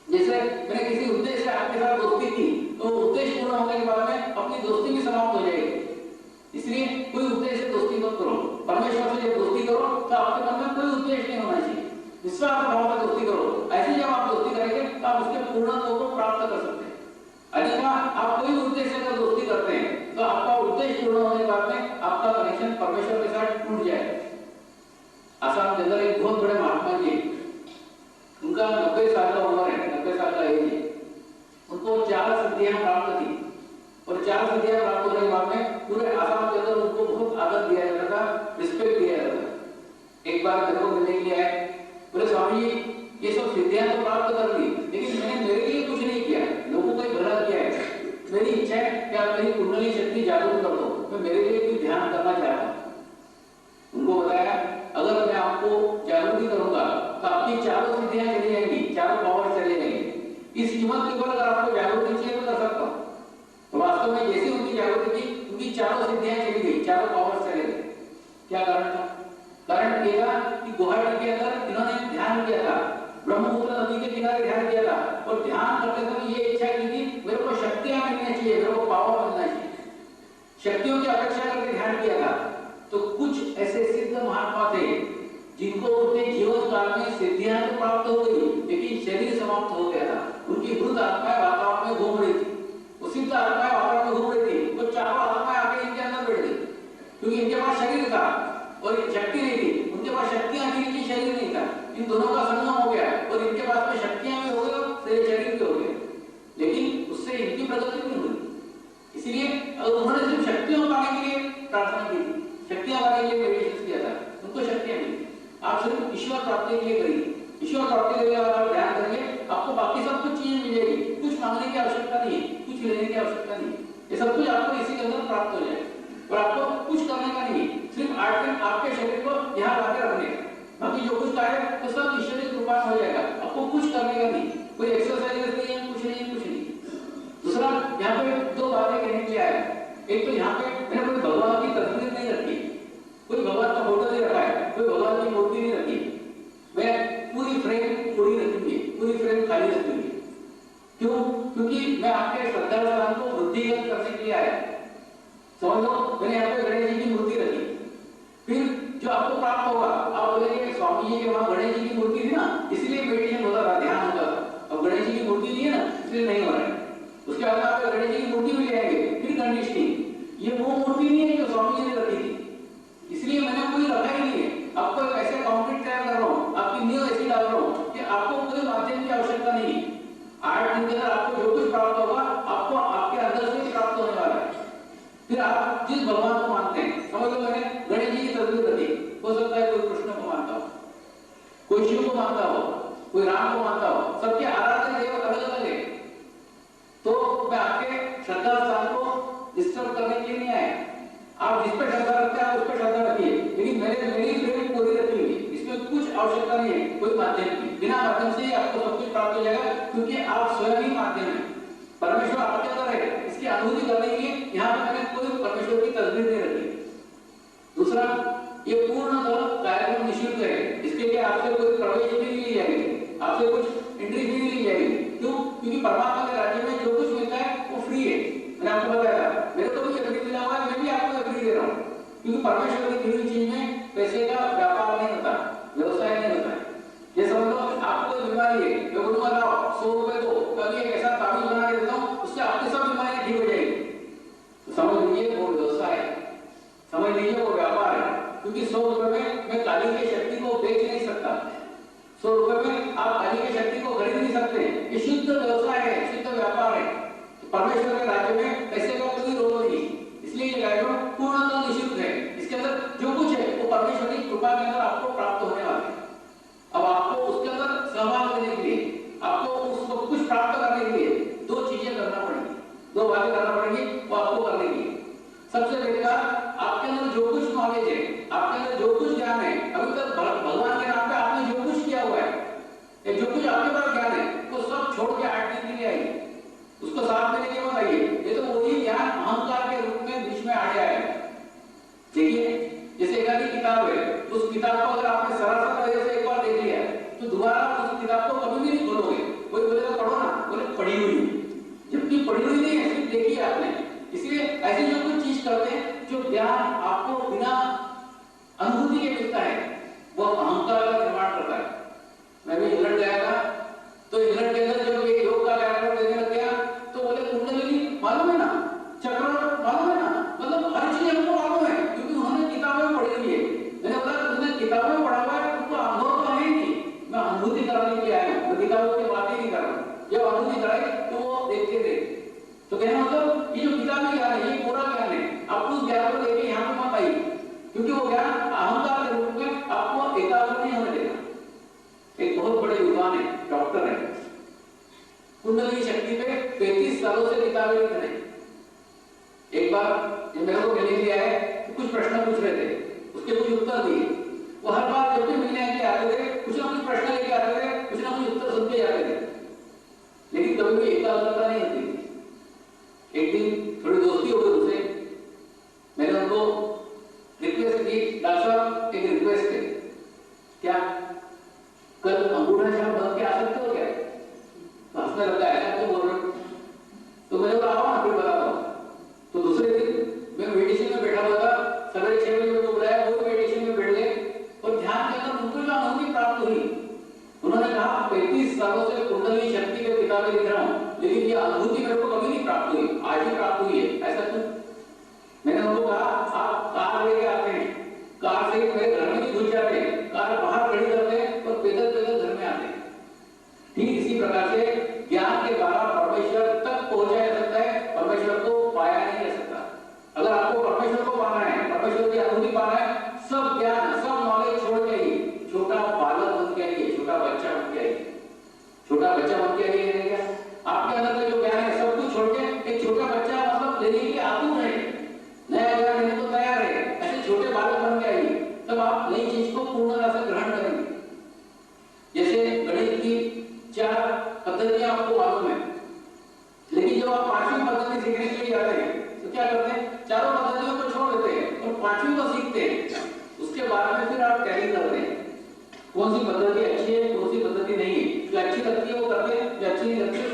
जैसे मैंने किसी उद्देश्य से आपके साथ दोस्ती की तो उद्देश्य पूर्ण होने के बाद में अपनी दोस्ती भी समाप्त हो जाएगी। इसलिए कोई उद्देश्य से दोस्ती मत करो। परमेश्वर से जब दोस्ती करो तो आपके मन में कोई उद्देश्य नहीं होना चाहिए। विश्वास भाव से दोस्ती करो। ऐसे जब आप दोस्ती करेंगे तो आप उसके पूर्णत्व को प्राप्त कर सकते हैं। अन्यथा आप कोई उद्देश्य से दोस्ती करते हैं तो आपका उद्देश्य पूर्ण होने के बाद में आपका कनेक्शन परमेश्वर के साथ टूट जाएगा। आसाम के अंदर एक बहुत बड़े महात्मा जी, उनका 90 साल का उम्र है, 90 साल का एज है। उनको 4 सिद्धियां प्राप्त थी और 4 सिद्धियां प्राप्त होने के बाद में पूरे आसाम के अंदर उनको बहुत आदर दिया जाता था, रिस्पेक्ट दिया जाता था। एक बार मेरे को मिलने के लिए आए, बोले स्वामी जी ये सब सिद्धियां तो प्राप्त कर ली लेकिन मैंने मेरे लिए कुछ नहीं किया, लोगों को भला किया है। मेरी इच्छा है कि आप मेरी कुंडली शक्ति जागरूक कर दो, मैं मेरे लिए कोई ध्यान करना चाहता हूँ। उनको बताया अगर मैं आपको जागरूक करूंगा तो आपकी चारों सिद्धियां चली जाएंगी, चारों पावर चले जाएंगे। इस कीमत के ऊपर अगर आपको जागरूक चाहिए तो कर सकता हूँ। तो वास्तव में जैसे उनकी जागृति की उनकी चारों सिद्धियां चली गई, चारों पावर चले गए। क्या कारण था? कारण और ध्यान करते समय ये इच्छा की थी मेरे को शक्तियां मिलनी चाहिए, मेरे को पावर मिलना चाहिए, शक्तियों की अपेक्षा करके ध्यान किया था। तो कुछ ऐसे सिद्ध महात्मा थे जिनको उनके जीवन काल में सिद्धियां तो प्राप्त हो गई, लेकिन शरीर समाप्त हो गया था। उनकी मृत आत्माएं वातावरण में घूम रही थी, वो सिद्ध आत्माएं वातावरण में घूम रही थी, वो चारों आत्माएं आके इनके अंदर बैठ गई, क्योंकि इनके पास शरीर था और शक्ति नहीं थी। उनके पास शक्तियां थी लेकिन शरीर नहीं था। इन दोनों का संगम हो गया और इनके पास में शक्तियां भी हो गई और शरीर भी हो गया, लेकिन उससे इनकी प्रगति नहीं हुई। इसलिए उन्होंने सिर्फ शक्तियां पाने के लिए प्रार्थना की थी, शक्तियां पाने के लिए मेडिटेशन किया था, उनको शक्तियां मिली। आप सिर्फ ईश्वर प्राप्ति के लिए करिए, ईश्वर प्राप्ति के लिए अगर आप ध्यान करेंगे आपको बाकी सब कुछ चीजें मिलेगी, कुछ मांगने की आवश्यकता नहीं, कुछ लेने की आवश्यकता नहीं, ये सब कुछ आपको इसी के अंदर प्राप्त हो जाए। और आपको कुछ करने का नहीं, सिर्फ आपके शरीर को यहाँ लाके रखने का, बाकी जो कुछ कार्य तो सब ईश्वर की कृपा हो जाएगा। आपको कुछ करने का नहीं, कोई एक्सरसाइज नहीं है, कुछ नहीं, कुछ नहीं। दूसरा, यहाँ पे दो बातें कहने के लिए आया। एक तो यहाँ पे मैंने कोई भगवान की तस्वीर नहीं रखी, कोई भगवान का फोटो नहीं रखा है, कोई भगवान की मूर्ति नहीं रखी, मैं पूरी फ्रेम पूरी रखूंगी, पूरी फ्रेम खाली रखूंगी। क्यों? क्योंकि मैं आपके श्रद्धा को वृद्धिगत करने के लिए आया। समझ लो, मैंने यहाँ पे गणेश जी की मूर्ति रखी, फिर जो आपको प्राप्त होगा आप बोलेंगे स्वामी जी के वहां गणेश जी की मूर्ति थी ना, इसलिए मेडिटेशन होता था, ध्यान होता था। अब गणेश जी की मूर्ति नहीं है ना, इसलिए नहीं हो रहा है। उसके बाद आप गणेश जी की मूर्ति भी ले आएंगे, फिर कंडीशनिंग, ये वो मूर्ति नहीं है जो स्वामी जी ने रखी थी, इसलिए मैंने कोई रखा ही नहीं है। आपको एक ऐसे कंक्रीट तैयार कर रहा हूँ, आपकी नींव ऐसी डाल रहा हूँ कि आपको कोई माध्यम की आवश्यकता नहीं है। 8 दिन के अंदर आपको जो कुछ प्राप्त होगा आपको आपके अंदर से प्राप्त होने वाला है। फिर आप जिस भगवान को मानते हैं, समझ लो मैंने गणेश जी की तस्वीर रखी, हो सकता है कोई कृष्ण को मानता हो, कोई शिव को मानता हो, कोई राम को मानता हो, सबके आराध्य देव अलग अलग है। तो मैं आपके श्रद्धा स्थान को डिस्टर्ब करने के लिए नहीं आया। आप जिस पे श्रद्धा रखते हैं आप उस पे श्रद्धा रखिए, लेकिन मेरी फ्रेम पूरी रखी हुई, इसमें कुछ आवश्यकता नहीं है कोई माध्यम की। बिना माध्यम से ही आपको सब कुछ प्राप्त हो जाएगा, क्योंकि आप स्वयं ही माध्यम है, परमेश्वर आपके अंदर है। इसकी अनुभूति करने के लिए यहाँ पे मैंने कोई परमेश्वर की तस्वीर नहीं रखी। दूसरा, ये पूर्णतः कार्यक्रम निःशुल्क है, इसके लिए आपसे कोई प्रवेश भी नहीं ली जाएगी, आपसे कुछ एंट्री भी नहीं ली जाएगी। क्यों? क्योंकि परमात्मा के राज्य में जो कुछ मिलता है वो फ्री है। मैंने आपको बताया था, मेरे को भी एग्री मिला हुआ है, मैं भी आपको एग्री दे रहा हूँ, क्योंकि परमेश्वर की दी हुई चीज में पैसे का व्यापार नहीं होता, व्यवसाय नहीं होता है। ये समझ लो, आपको कोई बीमारी है, मैं बोलूंगा लाओ 100 रुपए दो, कभी एक ऐसा ताबीज बना के देता हूँ, उससे आपकी सब बीमारियां ठीक हो जाएगी। तो समझ लीजिए वो व्यवसाय है, समझ लीजिए वो व्यापार है, क्योंकि 100 रुपए में मैं काली की शक्ति को बेच नहीं सकता, 100 रुपए में आप काली की शक्ति को खरीद नहीं सकते। ये शुद्ध व्यवसाय है, शुद्ध व्यापार है। तो परमेश्वर के राज्य में पैसे का कोई रोल नहीं, इसलिए ये कार्यक्रम पूर्णतः निःशुल्क है। इसके अंदर जो कुछ है वो परमेश्वर की कृपा के अंदर आपको प्राप्त होने वाला है। अब आपको उसके अंदर सहभाग लेने के लिए, आपको उसको कुछ प्राप्त करने के लिए दो चीजें करना पड़ेगी, दो बातें करना पड़ेगी वो आपको करने की। सबसे पहली बात, आपके अंदर जो कुछ नॉलेज है, आपके अंदर जो कुछ ज्ञान है, अभी तक भगवान के नाम पे आपने जो कुछ किया हुआ है, जो कुछ आपके पास ज्ञान है, वो सब छोड़ के 8 दिन के लिए आइए, उसको 7 महीने के बाद आइए। ये तो वही ज्ञान अहंकार के रूप में बीच में आ गया है। देखिए, जैसे एक आधी किताब है, उस किताब को अगर आपने सरासर वजह से एक बार देख लिया तो दोबारा उस किताब को कभी भी नहीं खोलोगे। कोई बोलेगा पढ़ो ना, बोले पढ़ी हुई, जबकि पढ़ी हुई नहीं है, सिर्फ देखी है आपने। इसलिए ऐसी जो कुछ चीज करते हैं, जो ज्ञान आपको बिना अनुभूति के मिलता है, वो अहंकार का निर्माण करता है। मैं भी इंग्लैंड गया था, तो इंग्लैंड के अंदर जब एक योग का कार्यक्रम देने लग गया तो बोले कुंडलिनी मालूम है ना, चक्र मालूम है ना, मतलब हर चीज हमको मालूम है, क्योंकि उन्होंने किताबें पढ़ी हुई है। मैंने बोला तुमने किताबें पढ़ा हुआ है, तुमको अनुभव तो है नहीं। मैं अनुभूति कराने के लिए आया हूँ, मैं किताबों की बात ही नहीं कर रहा हूँ। जब अनुभूति कराई तो वो देखते थे, तो कहना मतलब ये जो किताबी ज्ञान है ये पूरा ज्ञान है, आप उस ज्ञान को लेके यहाँ पे मत आइए, क्योंकि वो ज्ञान अहंकार के रूप में आपको एकाग्र नहीं होने देगा। एक बहुत बड़े विद्वान है, डॉक्टर है, कुंडली शक्ति पे 35 सालों से किताबें लिख रहे हैं। एक बार जब मेरे को मिलने के लिए आए तो कुछ प्रश्न पूछ रहे थे, उसके कुछ उत्तर दिए। वो हर बार जब भी मिलने के लिए आते थे कुछ ना कुछ प्रश्न लेके आते थे, कुछ ना कुछ उत्तर सुन के जाते थे, लेकिन कभी भी एकाग्रता नहीं होती थी। एक दिन थोड़ी दोस्ती हो गई उनसे, मैंने उनको रिक्वेस्ट की, डॉक्टर साहब एक रिक्वेस्ट है, क्या कल अंगूठा छाप बन के आ सकते हो क्या? तो हंसने किताबें लिख रहा हूँ, लेकिन ये अनुभूति मेरे को कभी नहीं प्राप्त हुई, आज ही प्राप्त हुई है। ऐसा क्यों? मैंने उनको कहा आप कार लेके आते हैं, कार से मेरे घर में भी घुस जाते हैं, कार बाहर खड़ी करते हैं और पैदल पैदल घर में आते हैं। ठीक इसी प्रकार से ज्ञान के द्वारा परमेश्वर तक पहुंचा जा सकता है, परमेश्वर को पाया नहीं जा सकता। अगर आपको परमेश्वर को पाना है, परमेश्वर की अनुभूति पाना है, सब ज्ञान सब नॉलेज छोड़ के ही छोटा बालक बन के आइए, छोटा बच्चा बन के आइए, छोटा बच्चा बन के आइए। रहेगा आपके अंदर का जो ज्ञान है सब कुछ छोड़ के एक छोटा बच्चा मतलब लेने के लिए आतुर है, नया ज्ञान लेने को तैयार है, ऐसे छोटे बालक बन के आइए, तब आप नई चीज को पूर्णतः से ग्रहण करेंगे। जैसे गणित की 4 पद्धतियां आपको मालूम है, लेकिन जब आप 5वीं पद्धति सीखने के लिए आते हैं तो क्या करते हैं, चारों पद्धतियों को छोड़ देते हैं और 5वीं को सीखते हैं। उसके बाद में फिर आप टैली करते हैं, कौन सी पद्धति अच्छी है, कौन सी पद्धति नहीं है, जो अच्छी लगती है वो करते हैं, जो अच्छी नहीं लगती है